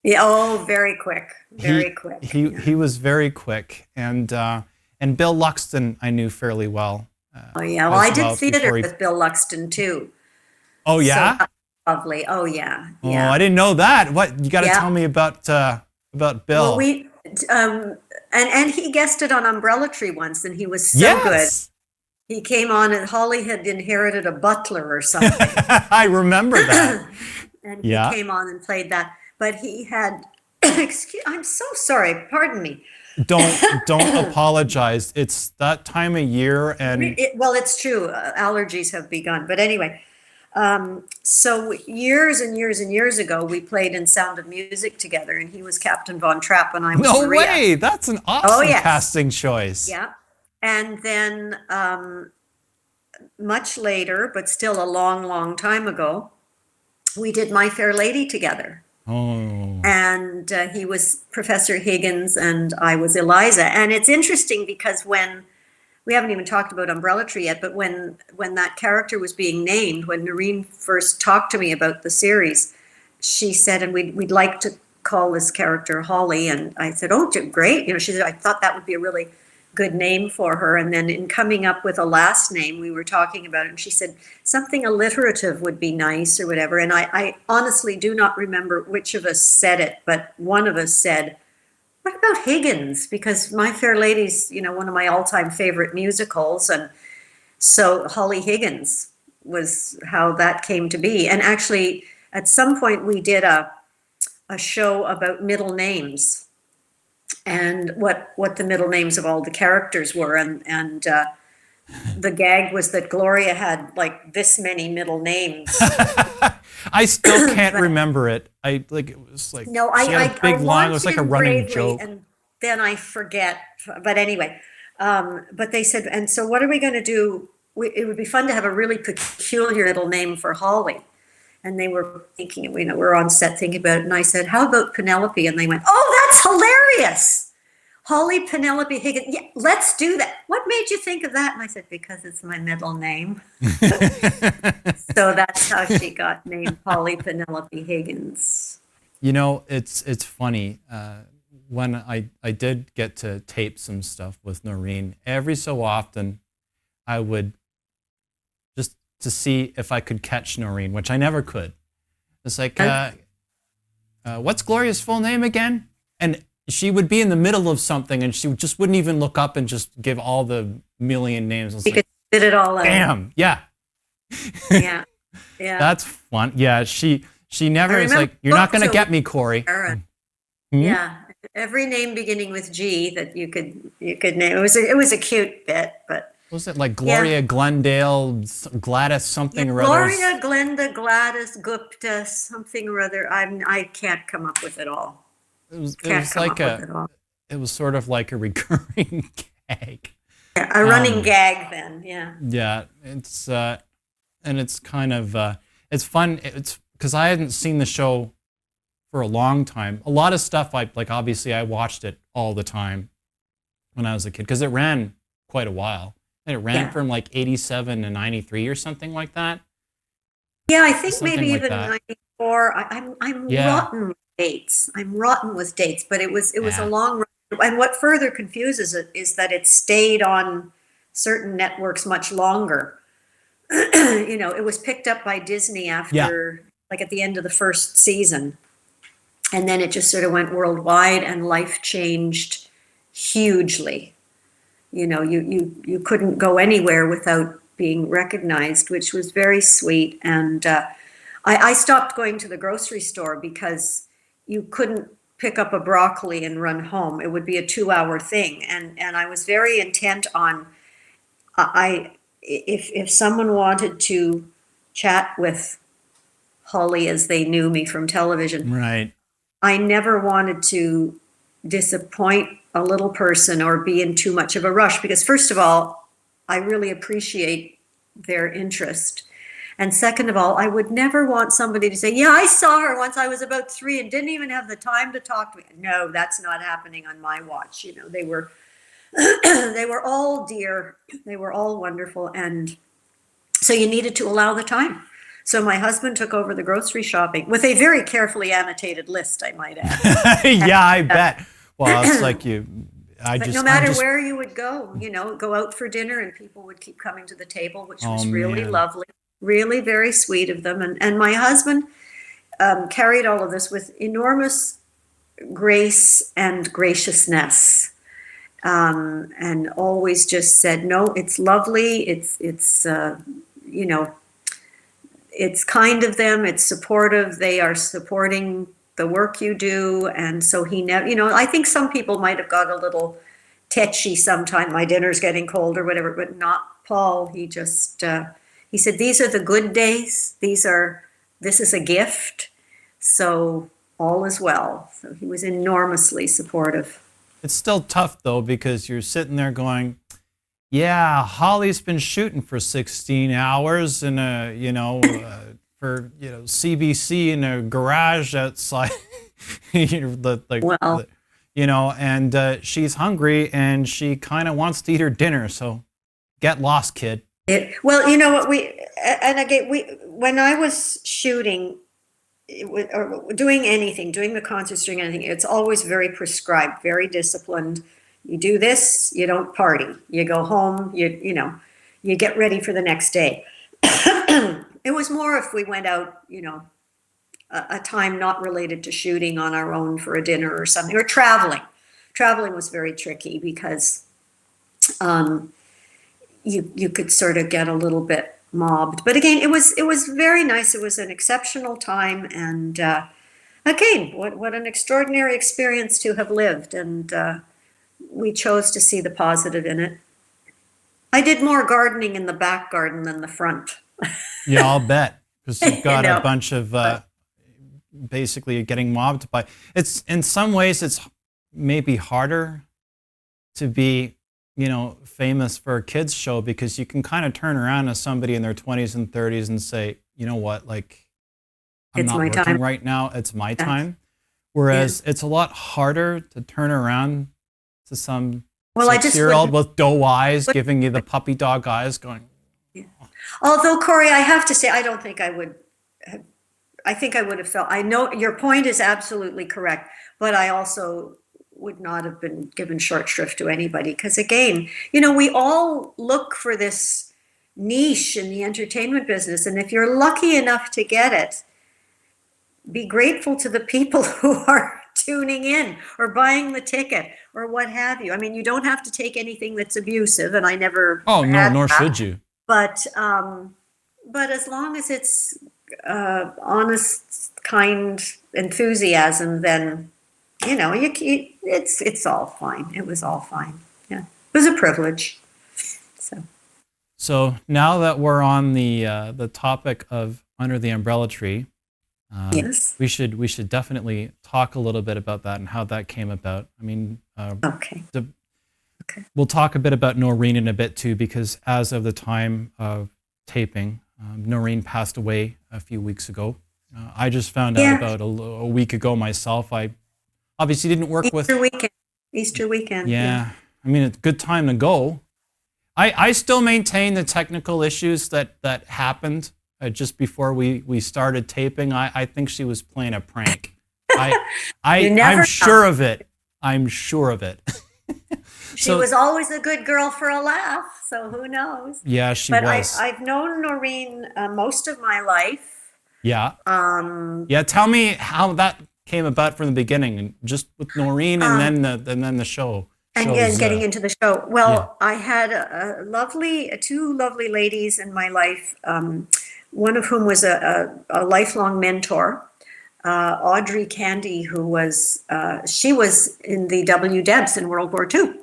Yeah, oh, very quick. Very quick. He was very quick, and Bill Luxton I knew fairly well. Oh yeah, well, I as did well theater before he- with Bill Luxton too. Oh So yeah. that's lovely. Oh yeah, Oh, yeah. I didn't know that. What you got to Yeah. tell me about Bill? Well, and he guested on Umbrella Tree once, and he was so good. Yes, He came on, and Holly had inherited a butler or something, I remember that. and he Yeah. came on and played that. But he had, excuse, I'm so sorry. Pardon me. Don't apologize. It's that time of year, and Well, it's true. Allergies have begun. But anyway, so years and years and years ago, we played in Sound of Music together, and he was Captain Von Trapp, and I was no Maria. way. That's an awesome yes. casting choice. Yeah. And then much later, but still a long, long time ago, we did My Fair Lady together. Oh, And he was Professor Higgins and I was Eliza. And it's interesting because when we haven't even talked about Umbrella Tree yet, but when that character was being named, when Noreen first talked to me about the series, she said, and we'd like to call this character Holly. And I said, oh, great. You know, she said, I thought that would be a really good name for her. And then in coming up with a last name, we were talking about it, and she said something alliterative would be nice or whatever. And I honestly do not remember which of us said it, but one of us said, what about Higgins? Because My Fair Lady's, you know, one of my all-time favorite musicals. And so Holly Higgins was how that came to be. And actually, at some point, we did a show about middle names and what the middle names of all the characters were. And the gag was that Gloria had like this many middle names. I still can't remember it. It was like No, she had a big I long. It was like a want running bravely, joke. and then I forget. But anyway, but they said, and so what are we going to do? It would be fun to have a really peculiar little name for Holly. And they were thinking, you know, we're on set thinking about it. And I said, how about Penelope? And they went, oh, that's hilarious. Holly Penelope Higgins. Yeah, let's do that. What made you think of that? And I said, because it's my middle name. So that's how she got named Holly Penelope Higgins. You know, it's funny. When I did get to tape some stuff with Noreen, every so often I would just to see if I could catch Noreen, which I never could. It's like, what's Gloria's full name again? And she would be in the middle of something and she just wouldn't even look up and just give all the million names. I was You like, could spit it all out. damn, yeah. Yeah. Yeah. That's fun. Yeah, she never is remember like, you're not going to also- get me, Corey. Yeah. Every name beginning with G that you could name. It was a cute bit, but What was it like Gloria, Glendale, Gladys, something or other? Gloria, Glenda, Gladys, Gupta, something or other. I can't come up with it all. it Can't was come like up with it all. it was sort of like a recurring gag. Yeah, a running Um, gag then, yeah. yeah, it's and it's kind of it's fun. It's because I hadn't seen the show for a long time. A lot of stuff like obviously I watched it all the time when I was a kid because it ran quite a while. And it ran Yeah. from like 87 to 93 or something like that. Yeah, I think maybe Something like even that. 94. I'm Yeah. rotten with dates. I'm rotten with dates, but it was a Yeah. long run. And what further confuses it is that it stayed on certain networks much longer. It was picked up by Disney Yeah. after, like, at the end of the first season, and then it just sort of went worldwide, and life changed hugely. You couldn't go anywhere without being recognized, which was very sweet. And I stopped going to the grocery store because you couldn't pick up a broccoli and run home. It would be a 2-hour thing, and I was very intent on if someone wanted to chat with Holly as they knew me from television, Right. I never wanted to disappoint a little person or be in too much of a rush because, first of all, I really appreciate their interest. And second of all, I would never want somebody to say, yeah, I saw her once I was about 3 and didn't even have the time to talk to me. No, that's not happening on my watch. They were they were all dear, they were all wonderful, and so you needed to allow the time. So my husband took over the grocery shopping with a very carefully annotated list, I might add. Yeah, I bet. Well, it's like But no matter where you would go, go out for dinner and people would keep coming to the table, which oh was really man. lovely, really very sweet of them. And my husband carried all of this with enormous grace and graciousness, and always just said, no, it's lovely. You know, it's kind of them. It's supportive. They are supporting the work you do. And so he never, I think some people might have got a little tetchy sometime. My dinner's getting cold or whatever, but not Paul. He just, he said, these are the good days. This is a gift. So all is well. So he was enormously supportive. It's still tough though because you're sitting there going, yeah, Holly's been shooting for 16 hours in for CBC in a garage outside, Well, and she's hungry and she kind of wants to eat her dinner. So get lost, kid. well, you know what and again, when I was shooting, or doing anything, doing the concerts, doing anything, it's always very prescribed, very disciplined. You do this, you don't party. You go home, you get ready for the next day. It was more if we went out, a time not related to shooting on our own for a dinner or something, or traveling. Traveling was very tricky because you could sort of get a little bit mobbed. But again, it was very nice. It was an exceptional time, and again, what an extraordinary experience to have lived. And we chose to see the positive in it. I did more gardening in the back garden than the front. Yeah, I'll bet because you've got know. a bunch of basically getting mobbed by. It's in some ways it's maybe harder to be famous for a kids show because you can kind of turn around to somebody in their 20s and 30s and say, you know what, like I'm It's not my working time. right now. It's my time. Whereas it's a lot harder to turn around to some Well, I just 6-year-old wouldn't. with doe eyes giving you the puppy dog eyes going, Although, Corey, I have to say, I don't think I would have, I think I would have felt, I know your point is absolutely correct, but I also would not have been given short shrift to anybody. Because again, we all look for this niche in the entertainment business. And if you're lucky enough to get it, be grateful to the people who are tuning in or buying the ticket or what have you. I mean, you don't have to take anything that's abusive, and I never oh no, had nor that. should you. But as long as it's honest, kind enthusiasm, then it's all fine. It was all fine. Yeah, it was a privilege. So now that we're on the topic of Under the Umbrella Tree, Yes. We should definitely talk a little bit about that and how that came about. I mean, Okay. the, Okay. we'll talk a bit about Noreen in a bit too, because as of the time of taping, Noreen passed away a few weeks ago. I just found out Yeah. about a week ago myself. I obviously didn't work with. Easter weekend. Easter weekend. Yeah, I mean, it's a good time to go. I still maintain the technical issues that happened just before we started taping. I think she was playing a prank. You never I'm know. sure of it. I'm sure of it. She was always a good girl for a laugh, so who knows? Yeah, she But was. I've known Noreen most of my life. Yeah. Yeah, tell me how that came about from the beginning, and just with Noreen, and then the show. And getting into the show. Well, I had two lovely ladies in my life. One of whom was a lifelong mentor, Audrey Candy, who was she was in the WWII in World War II,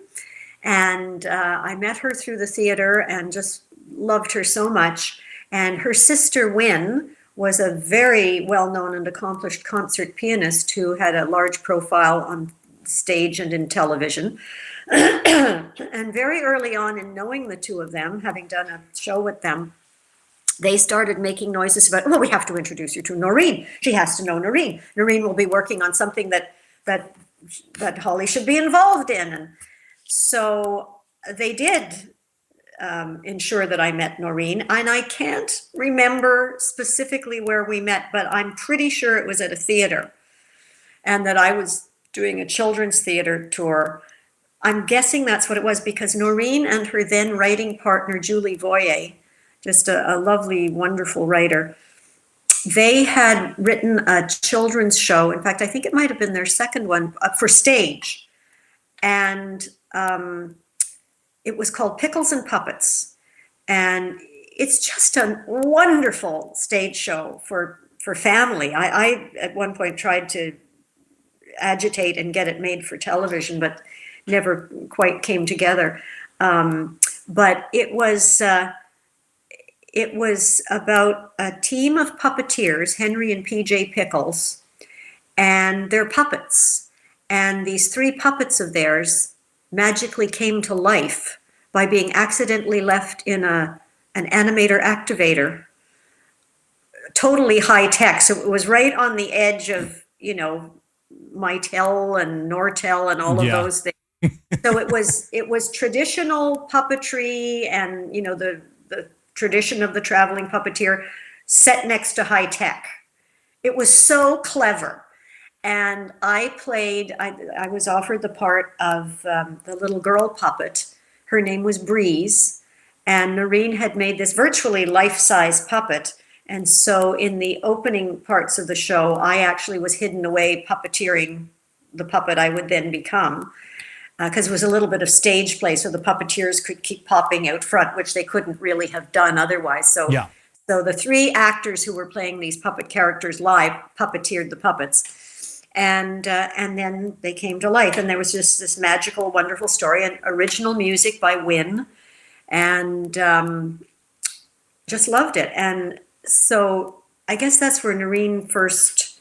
and I met her through the theater and just loved her so much. And her sister Wynne was a very well-known and accomplished concert pianist who had a large profile on stage and in television. And very early on in knowing the two of them, having done a show with them, they started making noises about, well, we have to introduce you to Noreen. She has to know Noreen. Noreen will be working on something that Holly should be involved in. And so they did ensure that I met Noreen. And I can't remember specifically where we met, but I'm pretty sure it was at a theater and that I was doing a children's theater tour. I'm guessing that's what it was, because Noreen and her then writing partner, Julie Voyer, just a lovely, wonderful writer, they had written a children's show. In fact, I think it might have been their second one for stage. And it was called Pickles and Puppets. And it's just a wonderful stage show for family. I at one point tried to agitate and get it made for television, but never quite came together. But it was about a team of puppeteers, Henry and PJ Pickles, and their puppets. And these three puppets of theirs magically came to life by being accidentally left in an animator activator, totally high tech. So it was right on the edge of, Mytel and Nortel and all of those things. So it was traditional puppetry and, the tradition of the traveling puppeteer set next to high tech. It was so clever. And I was offered the part of the little girl puppet. Her name was Breeze. And Noreen had made this virtually life-size puppet. And so in the opening parts of the show, I actually was hidden away puppeteering the puppet I would then become. Because it was a little bit of stage play, so the puppeteers could keep popping out front, which they couldn't really have done otherwise. So the three actors who were playing these puppet characters live puppeteered the puppets. And then they came to life. And there was just this magical, wonderful story, and original music by Wynne. And just loved it. And so I guess that's where Noreen first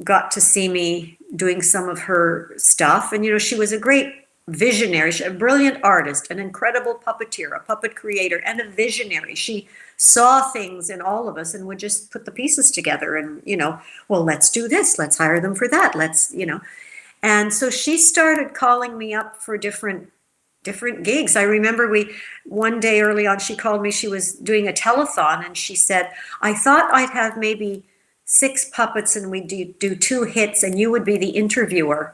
got to see me doing some of her stuff. And, she was a great visionary, a brilliant artist, an incredible puppeteer, a puppet creator, and a visionary. She saw things in all of us and would just put the pieces together and, well, let's do this. Let's hire them for that. And so she started calling me up for different gigs. I remember one day early on, she called me, she was doing a telethon, and she said, I thought I'd have maybe 6 puppets and we'd do 2 hits, and you would be the interviewer,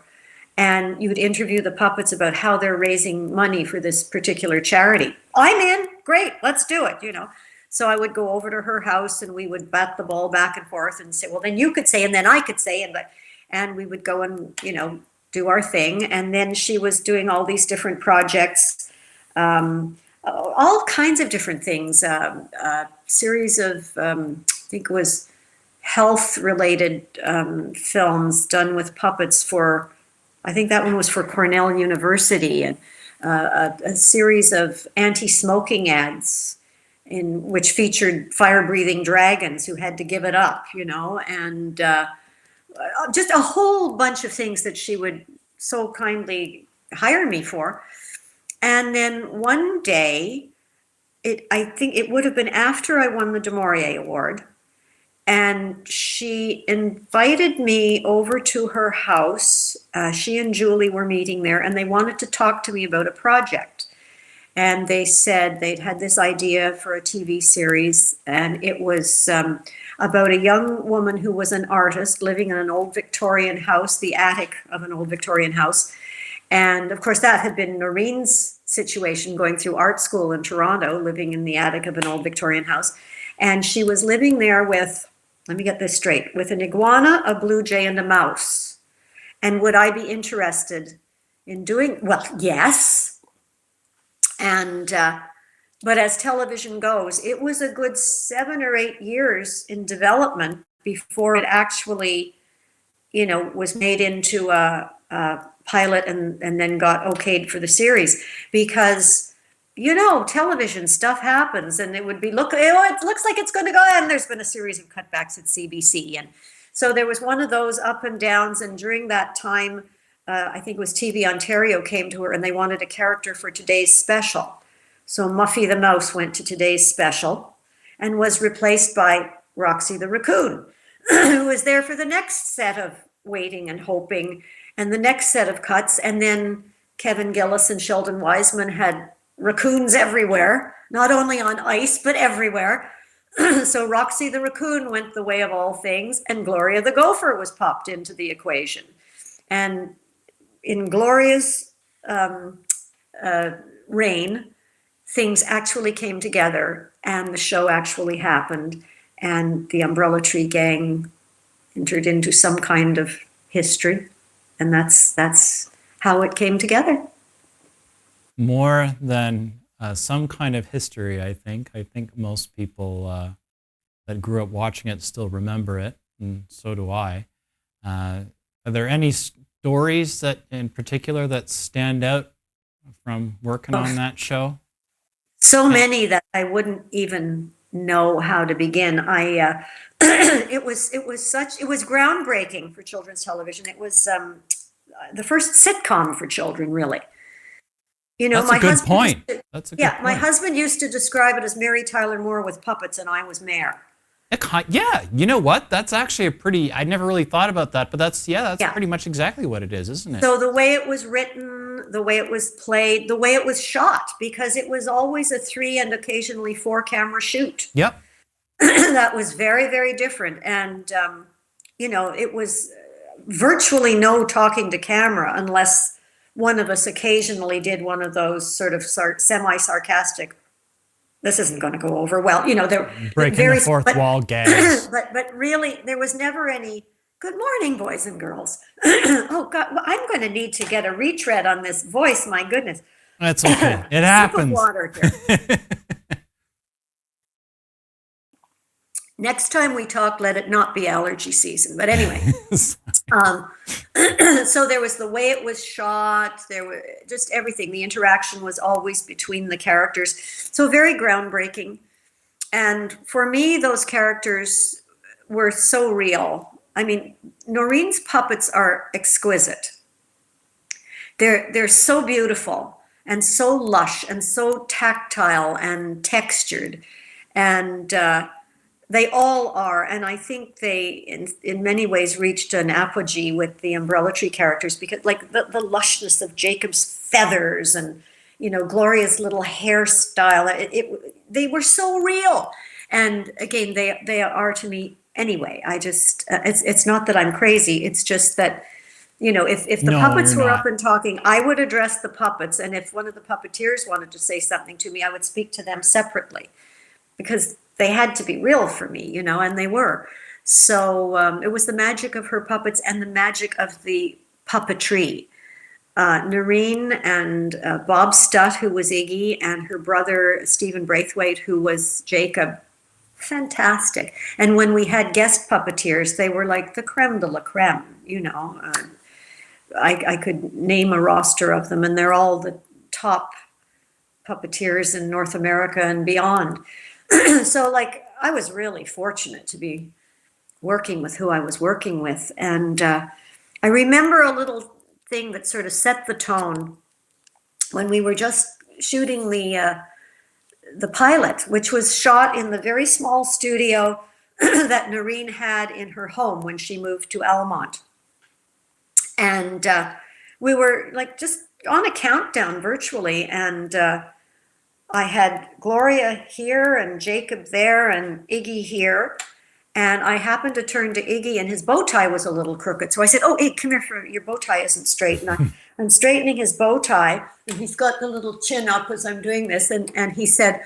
and you would interview the puppets about how they're raising money for this particular charity. I'm in, great, let's do it, So I would go over to her house and we would bat the ball back and forth and say, well, then you could say, and then I could say, and we would go and, do our thing. And then she was doing all these different projects, all kinds of different things, a series of, I think it was health-related films done with puppets I think that one was for Cornell University, and a series of anti-smoking ads in which featured fire-breathing dragons who had to give it up, and just a whole bunch of things that she would so kindly hire me for. And then one day, I think it would have been after I won the Du Maurier Award, and she invited me over to her house. She and Julie were meeting there, and they wanted to talk to me about a project. And they said they'd had this idea for a TV series, and it was about a young woman who was an artist living in an old Victorian house, the attic of an old Victorian house. And of course, that had been Noreen's situation, going through art school in Toronto, living in the attic of an old Victorian house. And she was living there with, let me get this straight, with an iguana, a blue jay, and a mouse. And would I be interested in doing, well, yes. And, but as television goes, it was a good 7 or 8 years in development before it actually, was made into a pilot and then got okayed for the series. Because, television stuff happens, and it would be, it looks like it's going to go, and there's been a series of cutbacks at CBC. And so there was one of those up and downs, and during that time, I think it was TV Ontario came to her and they wanted a character for today's special. So Muffy the Mouse went to today's special and was replaced by Roxy the Raccoon, who was there for the next set of waiting and hoping and the next set of cuts. And then Kevin Gillis and Sheldon Wiseman had raccoons everywhere, not only on ice, but everywhere. So Roxy the Raccoon went the way of all things, and Gloria the Gopher was popped into the equation. And in Gloria's reign, things actually came together, and the show actually happened, and the Umbrella Tree Gang entered into some kind of history, and that's how it came together. More than some kind of history, I think. I think most people that grew up watching it still remember it, and so do I. Are there any stories that in particular that stand out from working on that show? So many that I wouldn't even know how to begin. It was groundbreaking for children's television. It was the first sitcom for children, really. That's a good point. My husband used to describe it as Mary Tyler Moore with puppets, and I was Mare. Yeah, you know what? That's actually I never really thought about that, but that's pretty much exactly what it is, isn't it? So the way it was written, the way it was played, the way it was shot, because it was always a 3 and occasionally 4 camera shoot. Yep. That was very, very different. And, it was virtually no talking to camera unless one of us occasionally did one of those sort of semi-sarcastic, this isn't going to go over well, they're breaking the fourth wall gags. But really, there was never any good morning, boys and girls. Oh God, well, I'm going to need to get a retread on this voice. My goodness. That's okay. It happens. Sip of water here. Next time we talk, let it not be allergy season. But anyway, so there was the way it was shot. There were just everything. The interaction was always between the characters. So very groundbreaking. And for me, those characters were so real. I mean, Noreen's puppets are exquisite. They're so beautiful and so lush and so tactile and textured. And they all are, and I think they, in many ways, reached an apogee with the Umbrella Tree characters, because, like, the lushness of Jacob's feathers and, Gloria's little hairstyle, they were so real. And again, they are to me anyway. I just, it's not that I'm crazy. It's just that, if the puppets were up and talking, I would address the puppets, and if one of the puppeteers wanted to say something to me, I would speak to them separately, because they had to be real for me, and they were. So it was the magic of her puppets and the magic of the puppetry. Noreen and Bob Stutt, who was Iggy, and her brother, Stephen Braithwaite, who was Jacob, fantastic. And when we had guest puppeteers, they were like the creme de la creme, I could name a roster of them, and they're all the top puppeteers in North America and beyond. So like I was really fortunate to be working with who I was working with. And I remember a little thing that sort of set the tone when we were just shooting the pilot, which was shot in the very small studio that Noreen had in her home when she moved to Almont. And we were like just on a countdown virtually. And I had Gloria here and Jacob there and Iggy here. And I happened to turn to Iggy and his bow tie was a little crooked. So I said, "Oh, Iggy, come here, your bow tie isn't straight." And I'm straightening his bow tie and he's got the little chin up as I'm doing this. And he said,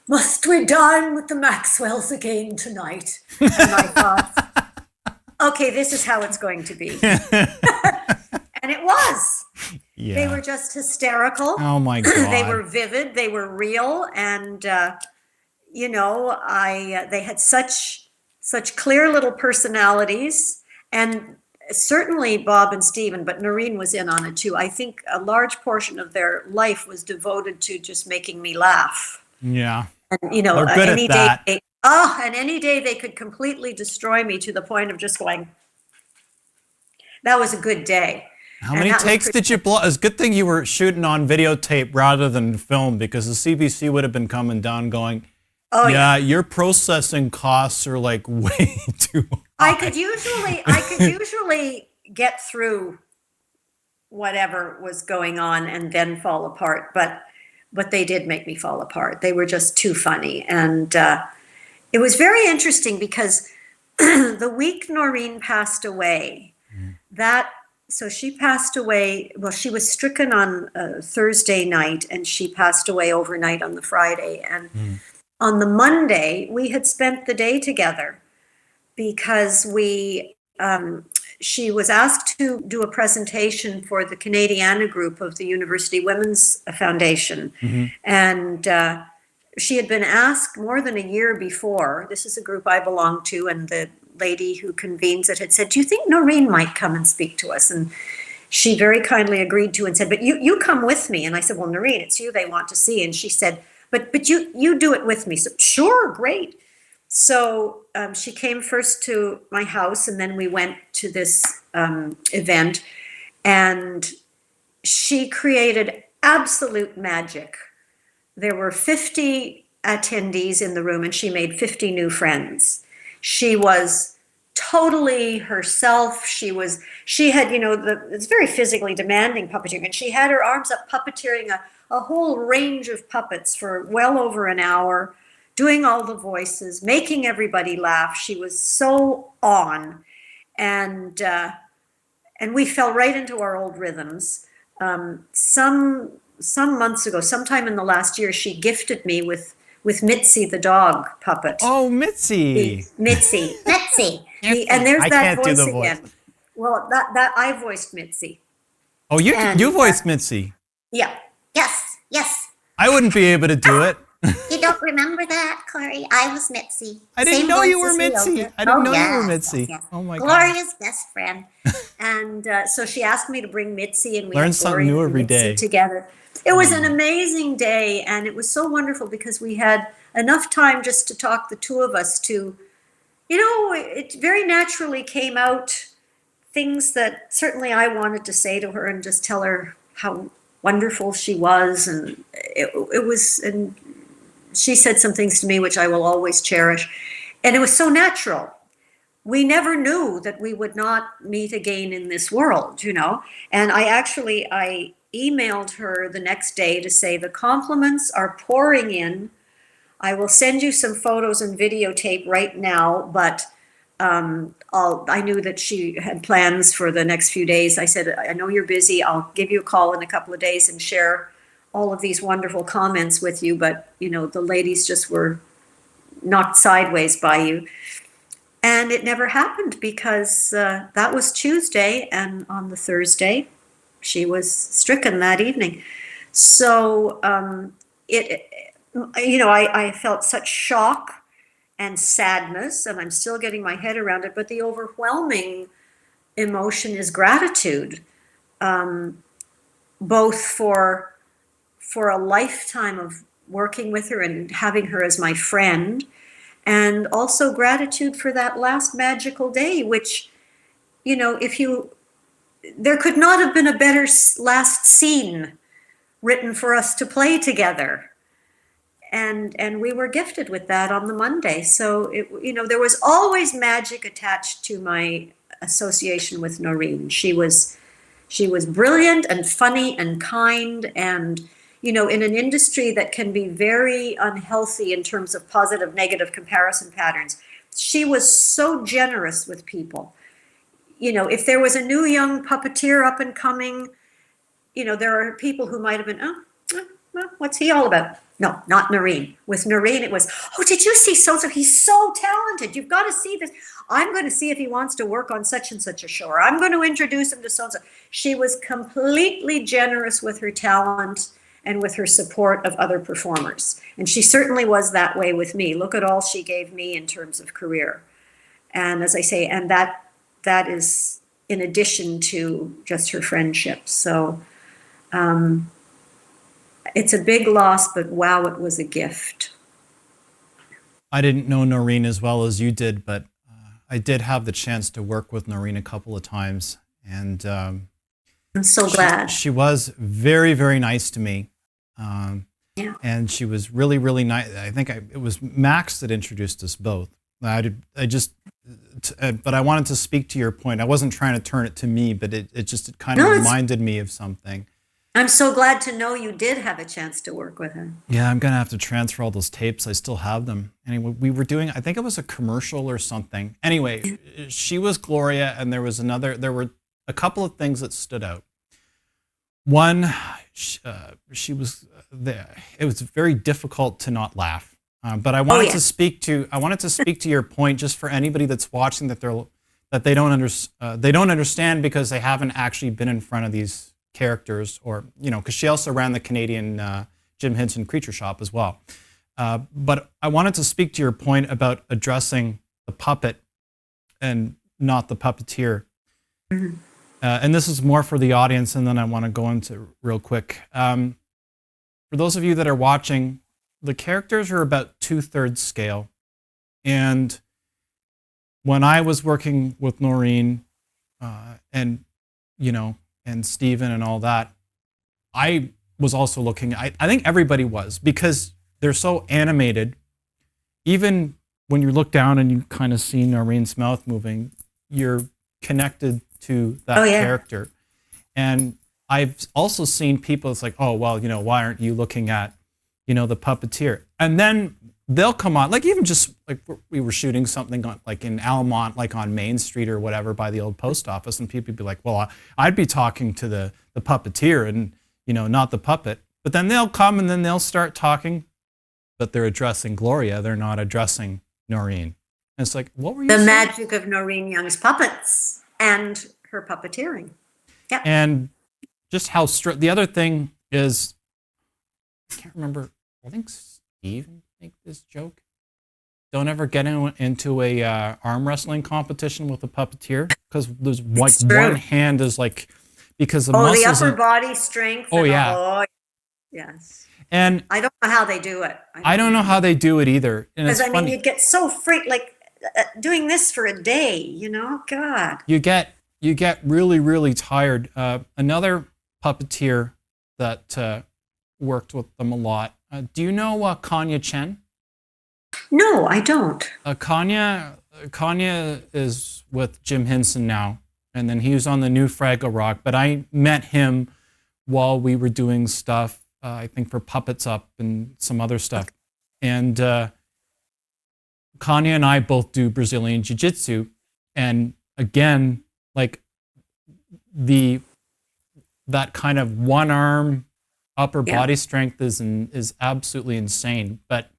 "Must we dine with the Maxwells again tonight?" And I thought, okay, this is how it's going to be. And it was. Yeah. They were just hysterical. Oh my God. They were vivid. They were real. And, you know, they had such clear little personalities, and certainly Bob and Stephen, but Noreen was in on it too. I think a large portion of their life was devoted to just making me laugh. Yeah. And, you know, They're good any at day, that. and any day they could completely destroy me to the point of just going, that was a good day. How many takes did you blow? It's a good thing you were shooting on videotape rather than film, because the CBC would have been coming down going, "Oh yeah, your processing costs are like way too high." I could usually get through whatever was going on and then fall apart, but they did make me fall apart. They were just too funny, and it was very interesting because the week Noreen passed away, so she passed away, well, she was stricken on Thursday night, and she passed away overnight on the Friday. And on the Monday, we had spent the day together because she was asked to do a presentation for the Canadiana group of the University Women's Foundation. And she had been asked more than a year before. This is a group I belong to, and the lady who convenes it had said, "Do you think Noreen might come and speak to us?" And she very kindly agreed to and said, "But you come with me." And I said, "Well, Noreen, it's you they want to see." And she said, but you do it with me." So, "Sure, great." So she came first to my house, and then we went to this event, and she created absolute magic. There were 50 attendees in the room, and she made 50 new friends. She was totally herself. She had, you know, it's very physically demanding puppeteering, and she had her arms up puppeteering a whole range of puppets for well over an hour, doing all the voices, making everybody laugh. She was so on, and we fell right into our old rhythms. Some months ago, sometime in the last year, she gifted me with Mitzi the dog puppet. Oh, Mitzi. Mitzi. And there's that voice again. Well, that I voiced Mitzi. Oh, you voiced Mitzi. Yeah. Yes. I wouldn't be able to do it. You don't remember that, Corey? I was Mitzi. I didn't know you were Mitzi. I didn't know you were Mitzi. Yes. Oh my God. Gloria's best friend. And so she asked me to bring Mitzi, and we learn had something Gloria new and every Mitzi day together. It was an amazing day, and it was so wonderful because we had enough time just to talk, the two of us, to, you know, it very naturally came out things that certainly I wanted to say to her and just tell her how wonderful she was. And it was, and she said some things to me which I will always cherish. And it was so natural. We never knew that we would not meet again in this world, you know. And I emailed her the next day to say, "The compliments are pouring in. I will send you some photos and videotape right now, but I knew that she had plans for the next few days. I said, "I know you're busy. I'll give you a call in a couple of days and share all of these wonderful comments with you. But, you know, the ladies just were knocked sideways by you." And it never happened because that was Tuesday, and on the Thursday, she was stricken that evening. So I felt such shock and sadness, and I'm still getting my head around it. But the overwhelming emotion is gratitude, both for a lifetime of working with her and having her as my friend. And also gratitude for that last magical day, which, there could not have been a better last scene written for us to play together. And we were gifted with that on the Monday. So, there was always magic attached to my association with Noreen. She was brilliant and funny and kind, and in an industry that can be very unhealthy in terms of positive negative comparison patterns, she was so generous with people. If there was a new young puppeteer up and coming, there are people who might have been, well, what's he all about? No, not Noreen. With Noreen, it was, oh, did you see so-and-so? He's so talented. You've got to see this. I'm going to see if he wants to work on such and such a show, or I'm going to introduce him to so-and-so. She was completely generous with her talent and with her support of other performers. And she certainly was that way with me. Look at all she gave me in terms of career. And as I say, and that is in addition to just her friendship. So it's a big loss, but wow, it was a gift. I didn't know Noreen as well as you did, but I did have the chance to work with Noreen a couple of times. And I'm so glad. She was very, very nice to me. Yeah. And she was really, really nice. I think it was Max that introduced us both. But I wanted to speak to your point. I wasn't trying to turn it to me, but it kind of reminded me of something. I'm so glad to know you did have a chance to work with her. Yeah, I'm going to have to transfer all those tapes. I still have them. Anyway, we were doing, I think it was a commercial or something. Anyway, she was Gloria, and there were a couple of things that stood out. One, she was there. It was very difficult to not laugh. But I wanted to speak to your point, just for anybody that's watching, that they don't understand because they haven't actually been in front of these characters, or because she also ran the Canadian Jim Henson Creature Shop as well. But I wanted to speak to your point about addressing the puppet and not the puppeteer. Mm-hmm. And this is more for the audience, and then I want to go into real quick. For those of you that are watching, the characters are about 2/3 scale. And when I was working with Noreen and Steven and all that, I was also looking, I think everybody was, because they're so animated. Even when you look down and you kind of see Noreen's mouth moving, you're connected to that character. And I've also seen people, it's like, oh, well, why aren't you looking at, the puppeteer? And then they'll come on, like even just like we were shooting something on, like in Almont, like on Main Street or whatever by the old post office, and people would be like, well, I'd be talking to the puppeteer and, not the puppet. But then they'll come and then they'll start talking, but they're addressing Gloria. They're not addressing Noreen. And it's like, what were you saying? The magic of Noreen Young's puppets and her puppeteering. Yeah. And just how the other thing is, I can't remember, I think Steve make this joke. Don't ever get into a arm wrestling competition with a puppeteer, because there's like one hand is like, because the muscles. The upper body strength. Oh yeah. Yes. And I don't know how they do it. I don't know how they do it either. Because you get so like doing this for a day, God. You get really, really tired. Another puppeteer that worked with them a lot. Do you know Kanya Chen? No, I don't. Kanya is with Jim Henson now, and then he was on the new Fraggle Rock. But I met him while we were doing stuff, I think for Puppets Up and some other stuff. And Kanya and I both do Brazilian Jiu-Jitsu, and again, like that kind of one arm upper body strength is absolutely insane. But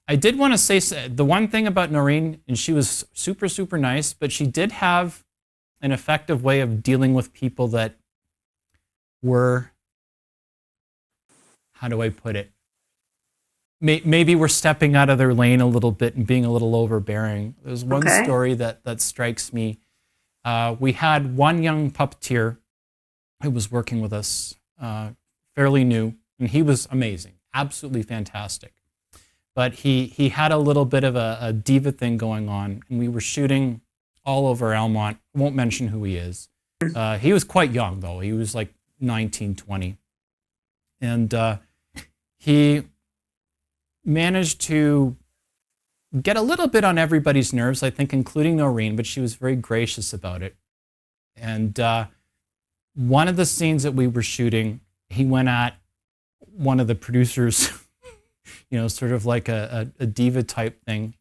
I did want to say the one thing about Noreen, and she was super, super nice, but she did have an effective way of dealing with people that were, how do I put it? Maybe we're stepping out of their lane a little bit and being a little overbearing. There's one story that strikes me. We had one young puppeteer who was working with us, fairly new, and he was amazing, absolutely fantastic. But he had a little bit of a diva thing going on, and we were shooting all over Almont. I won't mention who he is. He was quite young, though. He was like 19, 20. And he managed to get a little bit on everybody's nerves, I think, including Noreen, but she was very gracious about it. And one of the scenes that we were shooting, he went at one of the producers, sort of like a diva type thing.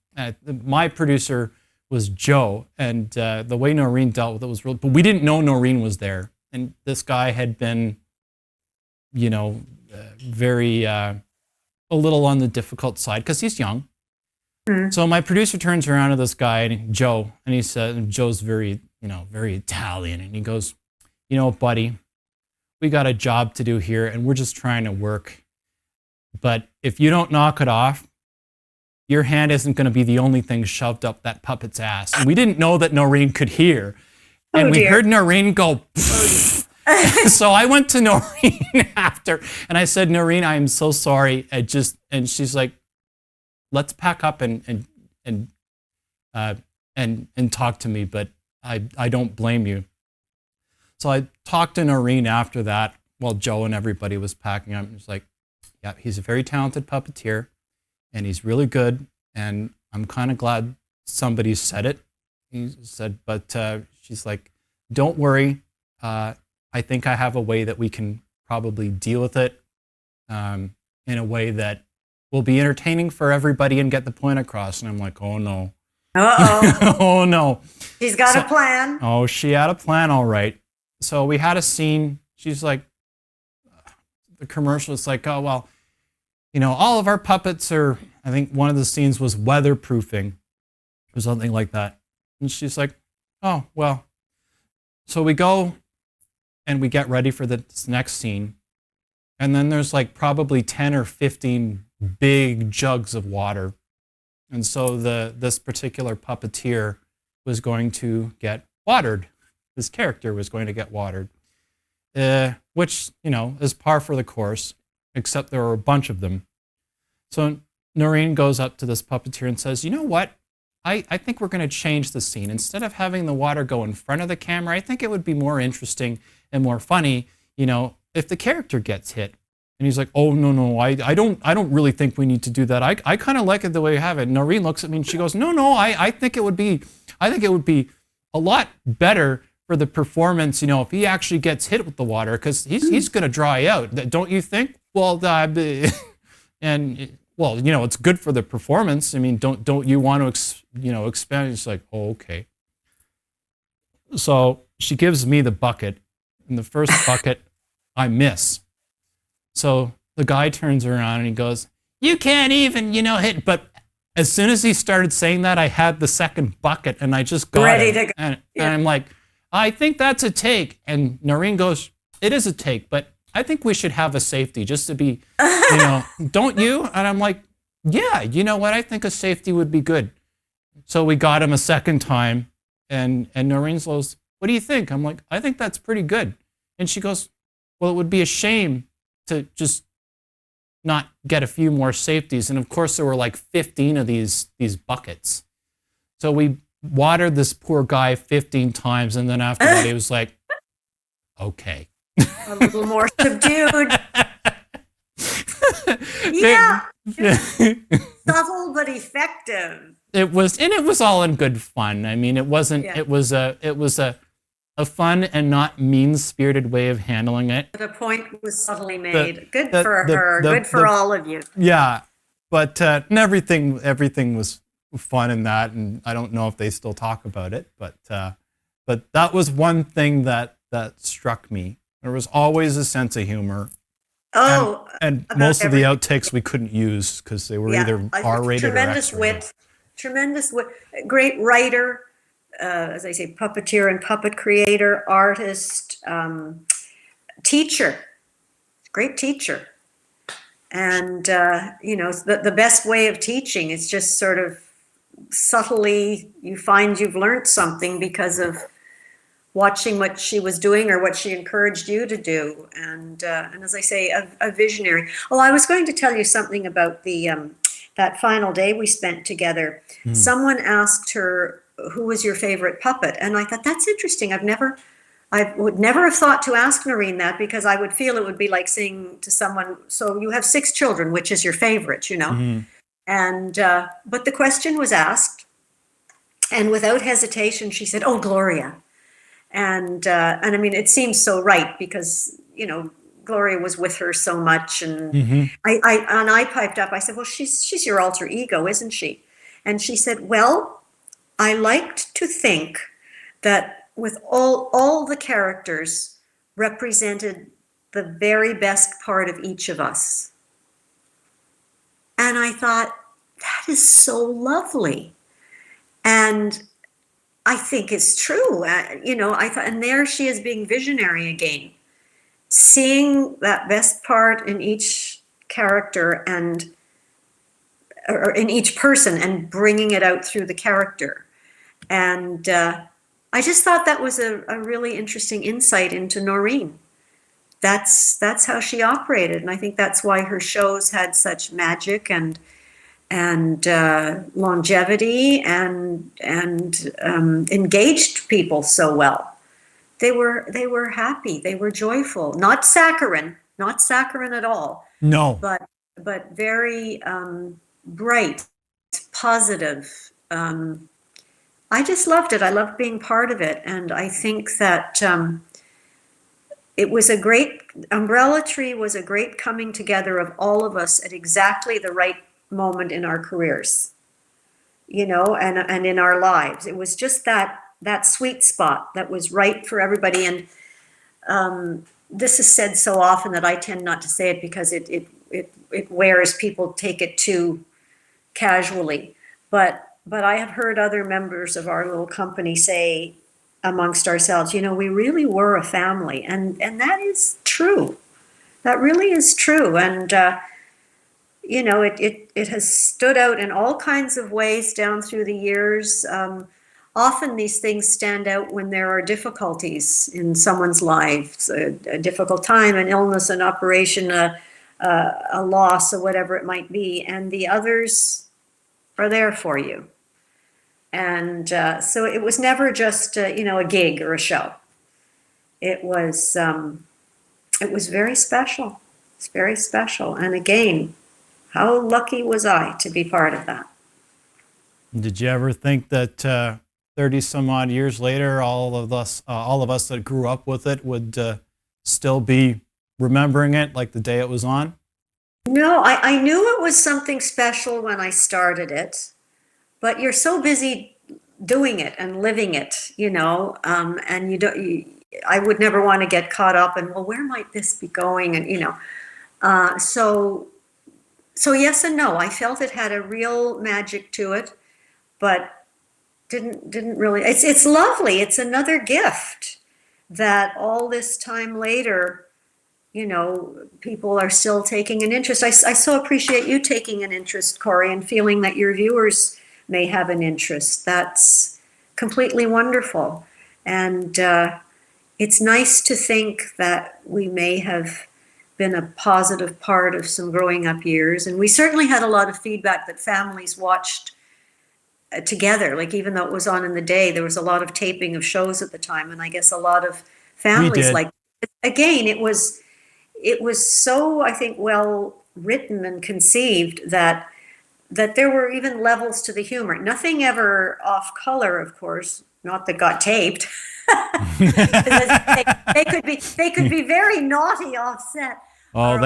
My producer was Joe, and the way Noreen dealt with it was real, but we didn't know Noreen was there. And this guy had been, very, a little on the difficult side because he's young. So my producer turns around to this guy, Joe, and he said, Joe's very, very Italian. And he goes, buddy, we got a job to do here and we're just trying to work. But if you don't knock it off, your hand isn't going to be the only thing shoved up that puppet's ass. And we didn't know that Noreen could hear. And we heard Noreen go, so I went to Noreen after and I said, Noreen, I'm so sorry. And she's like, let's pack up and talk to me, but I don't blame you. So I talked to Noreen after that while Joe and everybody was packing up. And it's like, yeah, he's a very talented puppeteer and he's really good. And I'm kind of glad somebody said it. He said, but she's like, don't worry. I think I have a way that we can probably deal with it in a way that will be entertaining for everybody and get the point across. And I'm like, oh no. Uh-oh. Oh no. She's got a plan. Oh, she had a plan, all right. So we had a scene. She's like, the commercial is like, oh, well, all of our puppets are, I think one of the scenes was weatherproofing or something like that. And she's like, oh, well. So we go and we get ready for this next scene. And then there's like probably 10 or 15 big jugs of water. And so this particular puppeteer was going to get watered. This character was going to get watered, which, is par for the course, except there were a bunch of them. So Noreen goes up to this puppeteer and says, you know what? I think we're going to change the scene. Instead of having the water go in front of the camera, I think it would be more interesting and more funny, if the character gets hit. And he's like, oh, no, I don't really think we need to do that. I kind of like it the way you have it. And Noreen looks at me and she goes, no, I think it would be a lot better for the performance, if he actually gets hit with the water, because he's going to dry out. Don't you think? Well, it's good for the performance. I mean, don't you want to, expand? It's like, oh, okay. So she gives me the bucket. In the first bucket, I miss. So the guy turns around and he goes, you can't even, hit. But as soon as he started saying that, I had the second bucket and I just got ready it. to go. And I'm like, I think that's a take. And Noreen goes, it is a take, but I think we should have a safety just to be, don't you? And I'm like, yeah, you know what? I think a safety would be good. So we got him a second time and Noreen goes, what do you think? I'm like, I think that's pretty good. And she goes, well, it would be a shame to just not get a few more safeties. And of course there were like 15 of these buckets. So we watered this poor guy 15 times. And then after that, he was like, okay. A little more subdued. Yeah. Subtle but effective. It was all in good fun. I mean, it wasn't, it was a fun and not mean-spirited way of handling it. The point was subtly made. Good for her. Good for all of you. Yeah, but and everything was fun in that, and I don't know if they still talk about it, but that was one thing that struck me. There was always a sense of humor. Oh, and most of the outtakes we couldn't use because they were either R-rated or X-rated. Tremendous wit, great writer. As I say, puppeteer and puppet creator, artist, teacher, great teacher. And, the best way of teaching is just sort of subtly, you find you've learned something because of watching what she was doing or what she encouraged you to do. And as I say, a visionary. Oh, I was going to tell you something about the that final day we spent together. Someone asked her, who was your favorite puppet? And I thought, that's interesting. I would never have thought to ask Noreen that, because I would feel it would be like saying to someone, so you have 6 children, which is your favorite, you know? And, but the question was asked, and without hesitation, she said, oh, Gloria. And I mean, it seems so right, because, you know, Gloria was with her so much. And I piped up, I said, well, she's your alter ego, isn't she? And she said, well, I liked to think that with all the characters represented the very best part of each of us. And I thought, that is so lovely. And I think it's true. You know, I thought, and there she is being visionary again, seeing that best part in each character or in each person, and bringing it out through the character. And I just thought that was a really interesting insight into Noreen. That's how she operated, and I think that's why her shows had such magic and longevity and engaged people so well. They were happy, they were joyful, not saccharine at all. No. But very bright, positive. I just loved it. I loved being part of it, and I think that it was a great Umbrella Tree was a great coming together of all of us at exactly the right moment in our careers, you know, and in our lives. It was just that sweet spot that was right for everybody. And this is said so often that I tend not to say it, because it wears, people take it too casually. But I have heard other members of our little company say amongst ourselves, you know, we really were a family, and that is true. That really is true. And you know, it has stood out in all kinds of ways down through the years. Often these things stand out when there are difficulties in someone's lives, a difficult time, an illness, an operation, a loss, or whatever it might be, and the others are there for you. And so it was never just you know, a gig or a show. It was very special. It's very special. And again, how lucky was I to be part of that? Did you ever think that 30 some odd years later, all of us that grew up with it would still be remembering it like the day it was on? No, I knew it was something special when I started it, but you're so busy doing it and living it, you know, and I would never want to get caught up in, well, where might this be going? And, you know, so yes and no. I felt it had a real magic to it, but didn't really. It's lovely. It's another gift that all this time later, you know, people are still taking an interest. I so appreciate you taking an interest, Corey, and feeling that your viewers may have an interest. That's completely wonderful. And it's nice to think that we may have been a positive part of some growing up years. And we certainly had a lot of feedback that families watched together. Like, even though it was on in the day, there was a lot of taping of shows at the time. And I guess a lot of families, like, again, it was so, I think, well written and conceived that there were even levels to the humor. Nothing ever off color, of course, not that got taped. they could be very naughty offset. Oh,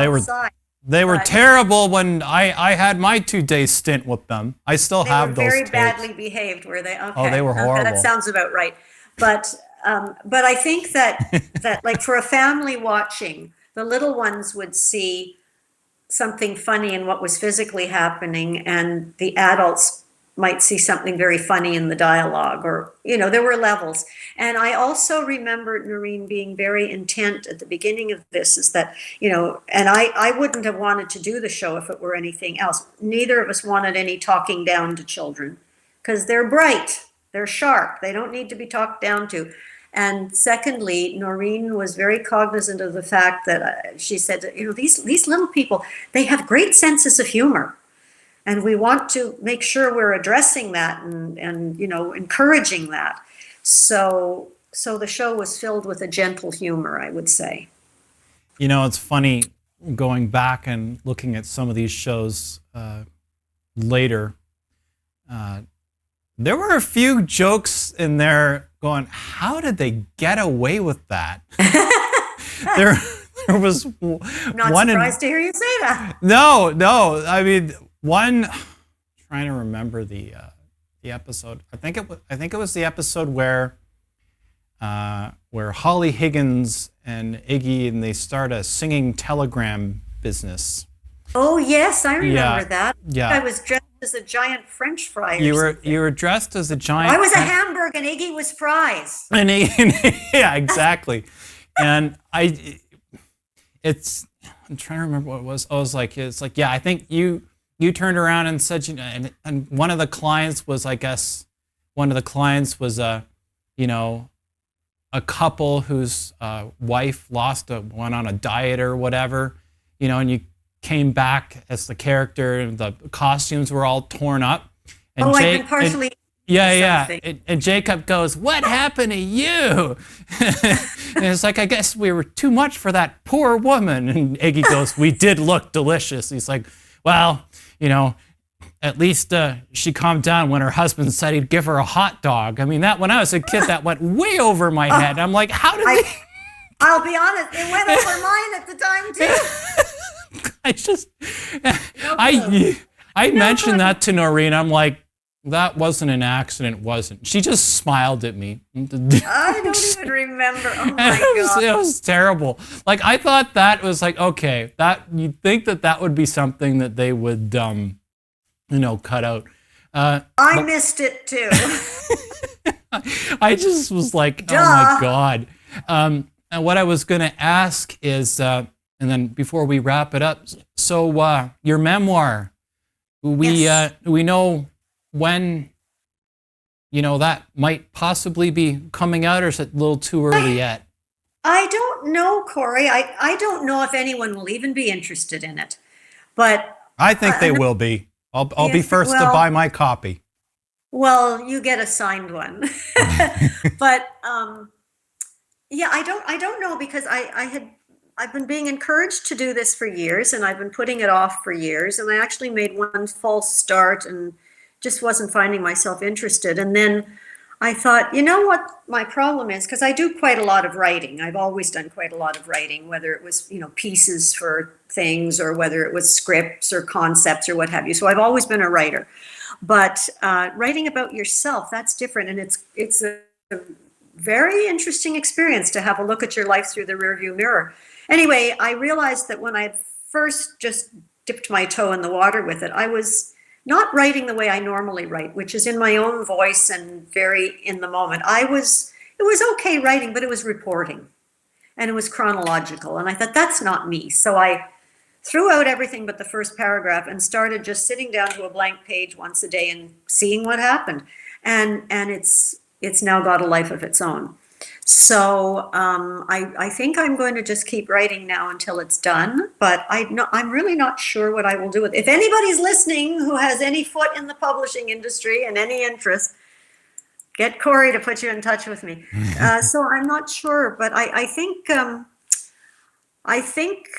they were terrible when I had my 2-day stint with them. I still have those tapes. They were very badly behaved, were they? Okay. Oh, they were horrible. That sounds about right. But I think that like, for a family watching, the little ones would see something funny in what was physically happening, and the adults might see something very funny in the dialogue, or, you know, there were levels. And I also remember Noreen being very intent at the beginning of this, is that, you know, and I wouldn't have wanted to do the show if it were anything else. Neither of us wanted any talking down to children, because they're bright, they're sharp, they don't need to be talked down to. And secondly, Noreen was very cognizant of the fact that she said, these little people, they have great senses of humor. And we want to make sure we're addressing that and encouraging that. So the show was filled with a gentle humor, I would say. It's funny going back and looking at some of these shows later. There were a few jokes in there going, how did they get away with that? there was Not one surprised to hear you say that. No. I mean, trying to remember the episode. I think it was the episode where Holly Higgins and Iggy and they start a singing telegram business. Oh yes, I remember that. Yeah. I was dressed as a giant French fry. You were dressed as a giant. I was a hamburger and Iggy was fries. Yeah, exactly. And I'm trying to remember what it was. Yeah, I think you turned around and said, and one of the clients was, I guess, a couple whose wife went on a diet or whatever, and you came back as the character and the costumes were all torn up. And I've been partially. Yeah. And Jacob goes, "What happened to you?" And it's like, I guess we were too much for that poor woman. And Iggy goes, "We did look delicious." He's like, "Well, at least she calmed down when her husband said he'd give her a hot dog." I mean, when I was a kid, that went way over my head. I'm like, how did they? I'll be honest, it went over mine at the time too. I mentioned that to Noreen. I'm like, that wasn't an accident, wasn't? She just smiled at me. I don't even remember. Oh my God. It was terrible. Like, I thought that was like, okay, you'd think that would be something that they would, cut out. I missed it too. I just was like, Duh. Oh my God. And what I was going to ask is, and then before we wrap it up, so your memoir, we know when, that might possibly be coming out, or is it a little too early yet? I don't know, Corey. I don't know if anyone will even be interested in it, but I think they will be. I'll be first to buy my copy. Well, you get a signed one, but yeah, I don't know, because I've been being encouraged to do this for years, and I've been putting it off for years, and I actually made one false start and just wasn't finding myself interested. And then I thought, what my problem is, because I do quite a lot of writing. I've always done quite a lot of writing, whether it was, pieces for things, or whether it was scripts or concepts or what have you. So I've always been a writer. But writing about yourself, that's different. And it's a very interesting experience to have a look at your life through the rearview mirror. Anyway, I realized that when I first just dipped my toe in the water with it, I was not writing the way I normally write, which is in my own voice and very in the moment. It was okay writing, but it was reporting, and it was chronological. And I thought, that's not me. So I threw out everything but the first paragraph and started just sitting down to a blank page once a day and seeing what happened. And it's now got a life of its own. So I think I'm going to just keep writing now until it's done, but I'm really not sure what I will do with it. If anybody's listening who has any foot in the publishing industry and any interest, get Corey to put you in touch with me. So I'm not sure, but I think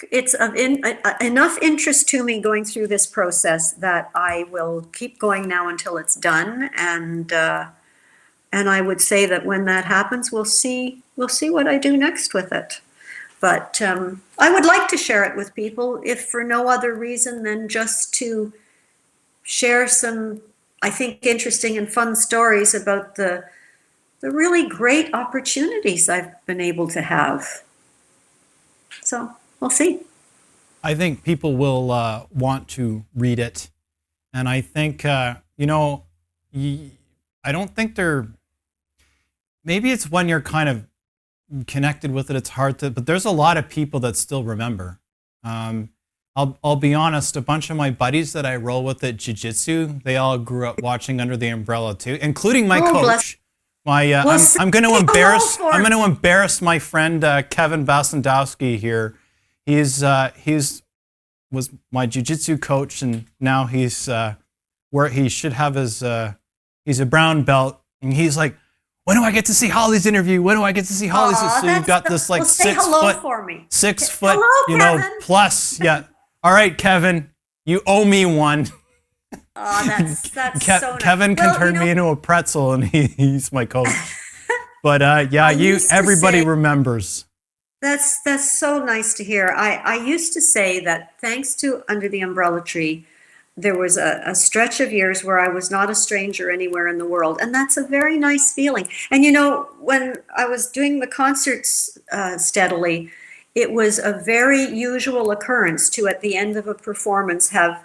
it's of enough interest to me going through this process that I will keep going now until it's done. And I would say that when that happens, we'll see what I do next with it. But I would like to share it with people, if for no other reason than just to share some, I think, interesting and fun stories about the really great opportunities I've been able to have. So we'll see. I think people will want to read it. And I think, I don't think maybe it's when you're kind of connected with it, it's hard to, but there's a lot of people that still remember. I'll be honest, a bunch of my buddies that I roll with at jiu-jitsu, they all grew up watching Under the Umbrella too, including my coach. I'm going to say embarrass. hello for I'm going to embarrass my friend Kevin Basendowski here. He's was my jiu-jitsu coach, and now he's where he should have his. He's a brown belt, and he's like, when do I get to see Holly's interview? When do I get to see Holly's? Aw, So you've got this like well, say 6 hello foot, for me. 6 foot, Hello, Kevin. plus. Yeah. All right, Kevin, you owe me one. Oh, that's so nice. Kevin can Well, turn me into a pretzel, and he's my coach. But used to everybody say- remembers. That's so nice to hear. I used to say that thanks to Under the Umbrella Tree, there was a stretch of years where I was not a stranger anywhere in the world. And that's a very nice feeling. And when I was doing the concerts steadily, it was a very usual occurrence to, at the end of a performance, have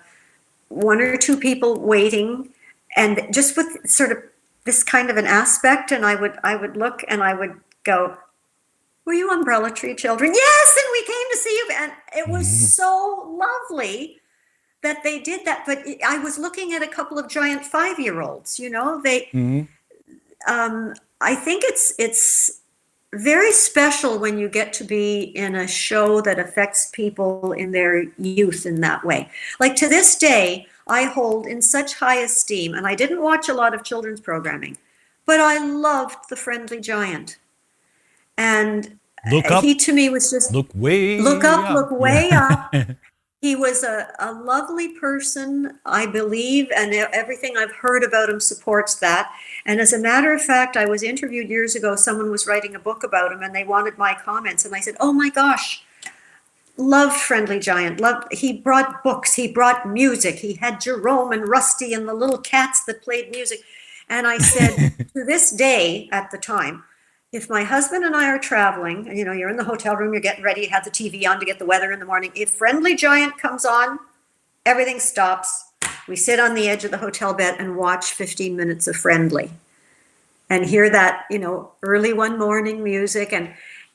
1 or 2 people waiting, and just with sort of this kind of an aspect. And I would look and I would go, were you Umbrella Tree children? Yes, and we came to see you. And it was so lovely that they did that. But I was looking at a couple of giant 5-year-olds, they, I think it's very special when you get to be in a show that affects people in their youth in that way. Like, to this day, I hold in such high esteem, and I didn't watch a lot of children's programming, but I loved The Friendly Giant. And Look up. he to me was just Look way look way up. Yeah. He was a lovely person, I believe, and everything I've heard about him supports that. And as a matter of fact, I was interviewed years ago. Someone was writing a book about him, and they wanted my comments. And I said, oh my gosh, loved Friendly Giant. He brought books, he brought music. He had Jerome and Rusty and the little cats that played music. And I said, to this day, at the time, if my husband and I are traveling, and you're in the hotel room, you're getting ready, you have the TV on to get the weather in the morning. If Friendly Giant comes on, everything stops. We sit on the edge of the hotel bed and watch 15 minutes of Friendly and hear that, early one morning music.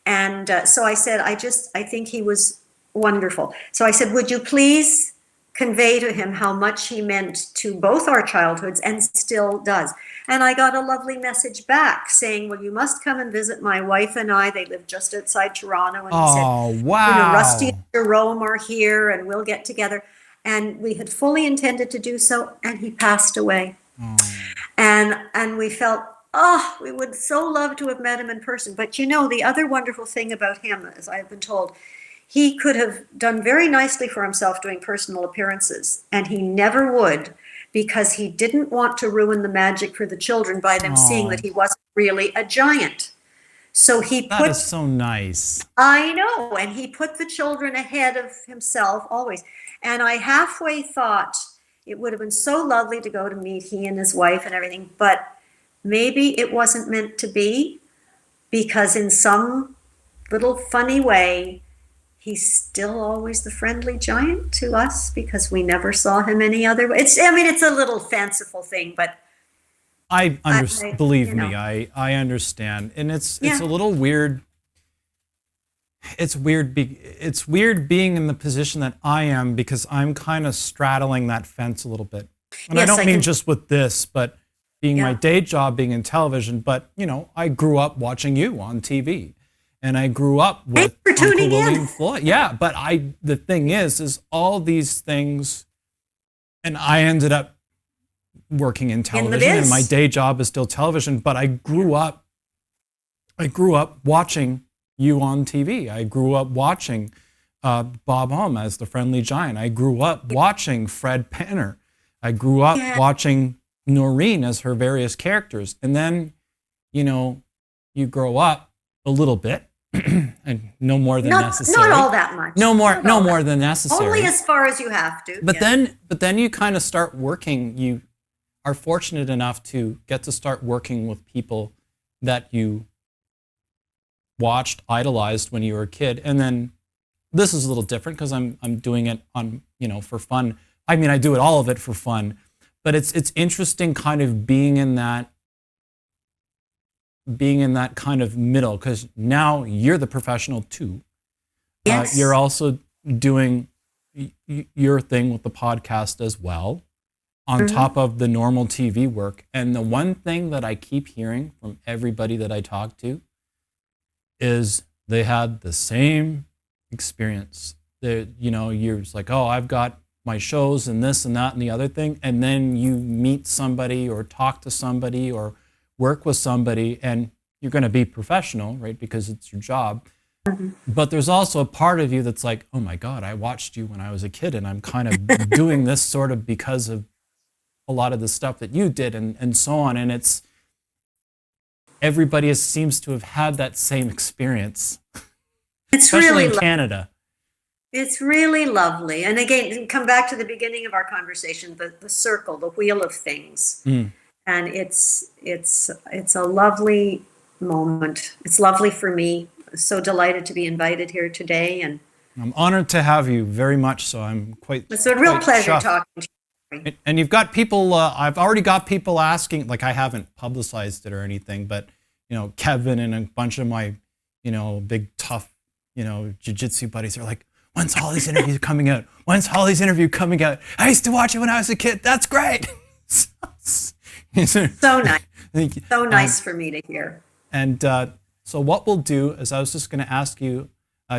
And so I said, I think he was wonderful. So I said, would you please convey to him how much he meant to both our childhoods and still does. And I got a lovely message back saying, well, you must come and visit my wife and I. They live just outside Toronto. And he said, wow. Rusty and Jerome are here and we'll get together. And we had fully intended to do so, and he passed away. And we felt, we would so love to have met him in person. But the other wonderful thing about him, as I've been told, he could have done very nicely for himself doing personal appearances, and he never would, because he didn't want to ruin the magic for the children by them seeing that he wasn't really a giant. So That is so nice. I know, and he put the children ahead of himself always. And I halfway thought it would have been so lovely to go to meet he and his wife and everything, but maybe it wasn't meant to be, because in some little funny way, he's still always the Friendly Giant to us, because we never saw him any other way. It's a little fanciful thing, but believe me, I understand. And it's a little weird. It's weird being in the position that I am, because I'm kind of straddling that fence a little bit. And Yes, I don't mean just with this, but being my day job, being in television. But, I grew up watching you on TV. And I grew up with Thanks for Uncle tuning in. William Floyd. Yeah, but the thing is all these things, and I ended up working in television, and my day job is still television, but I grew up watching you on TV. I grew up watching Bob Home as the Friendly Giant. I grew up watching Fred Penner. I grew up watching Noreen as her various characters. And then, you grow up a little bit, and no more than necessary. Not all that much. No more than necessary. Only as far as you have to. But then you kind of start working. You are fortunate enough to get to start working with people that you watched, idolized when you were a kid. And then this is a little different, because I'm doing it on, for fun. I mean, I do all of it for fun, but it's interesting kind of being in that kind of middle, because now you're the professional too. Yes. You're also doing your thing with the podcast as well. on top of the normal TV work. And the one thing that I keep hearing from everybody that I talk to is they had the same experience. You're just like, oh, I've got my shows and this and that and the other thing. And then you meet somebody or talk to somebody or work with somebody, and you're going to be professional, right? Because it's your job. But there's also a part of you that's like, oh my God, I watched you when I was a kid, and I'm kind of doing this sort of because of a lot of the stuff that you did and so on. And it's, everybody seems to have had that same experience, It's especially really in Canada. It's really lovely. And again, come back to the beginning of our conversation, the circle, the wheel of things. And it's a lovely moment. It's lovely for me. So delighted to be invited here today, and I'm honored to have you very much. So I'm quite. it's a real quite pleasure chuffed. talking to you. And you've got people. I've already got people asking. Like, I haven't publicized it or anything, but Kevin and a bunch of my, big tough, jiu-jitsu buddies are like, "When's Holly's interview coming out? When's Holly's interview coming out? I used to watch it when I was a kid. That's great." So nice. So nice for me to hear. And so what we'll do is, I was just going to ask you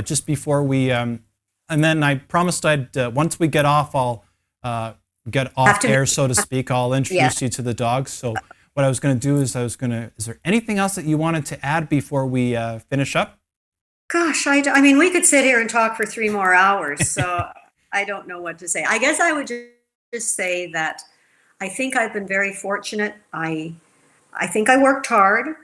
just before we, and then I promised I'd, once we get off, I'll get off air, so to speak. I'll introduce you to the dogs. So what I was going to do is, is there anything else that you wanted to add before we finish up? Gosh, I mean, we could sit here and talk for 3 more hours, so I don't know what to say. I guess I would just say that I think I've been very fortunate. I think I worked hard,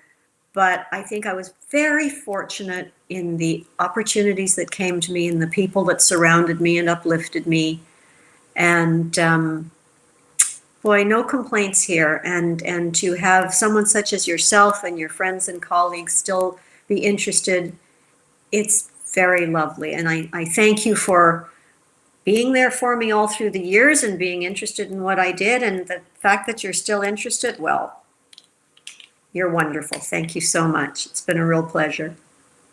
but I think I was very fortunate in the opportunities that came to me and the people that surrounded me and uplifted me. And boy, no complaints here. And to have someone such as yourself and your friends and colleagues still be interested, it's very lovely. And I thank you for being there for me all through the years and being interested in what I did. And the fact that you're still interested, well, you're wonderful. Thank you so much. It's been a real pleasure.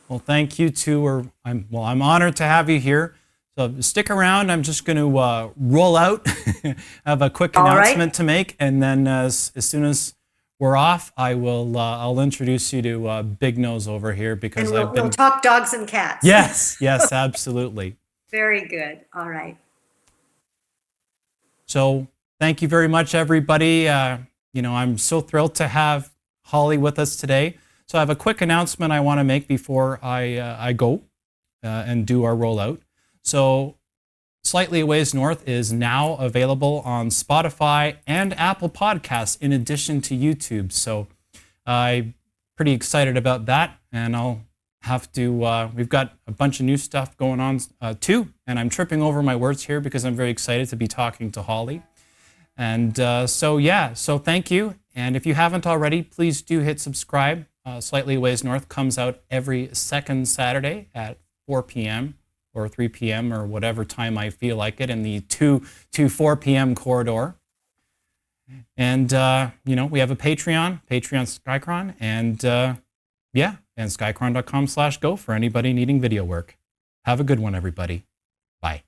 Well, thank you too. I'm honored to have you here. So stick around. I'm just going to roll out. I have a quick announcement to make, and then as soon as we're off, I'll introduce you to Big Nose over here, because and we'll talk dogs and cats. Yes, absolutely. Very good. All right. So thank you very much, everybody. I'm so thrilled to have Holly with us today. So I have a quick announcement I want to make before I go and do our rollout. So Slightly a Ways North is now available on Spotify and Apple Podcasts, in addition to YouTube. So I'm pretty excited about that, and I'll have to, we've got a bunch of new stuff going on too, and I'm tripping over my words here because I'm very excited to be talking to Holly. And so thank you. And if you haven't already, please do hit subscribe. Slightly a Ways North comes out every second Saturday at 4 p.m. or 3 p.m. or whatever time I feel like it, in the 2 to 4 p.m. corridor. And, we have a Patreon Skycron, and and skycron.com/go for anybody needing video work. Have a good one, everybody. Bye.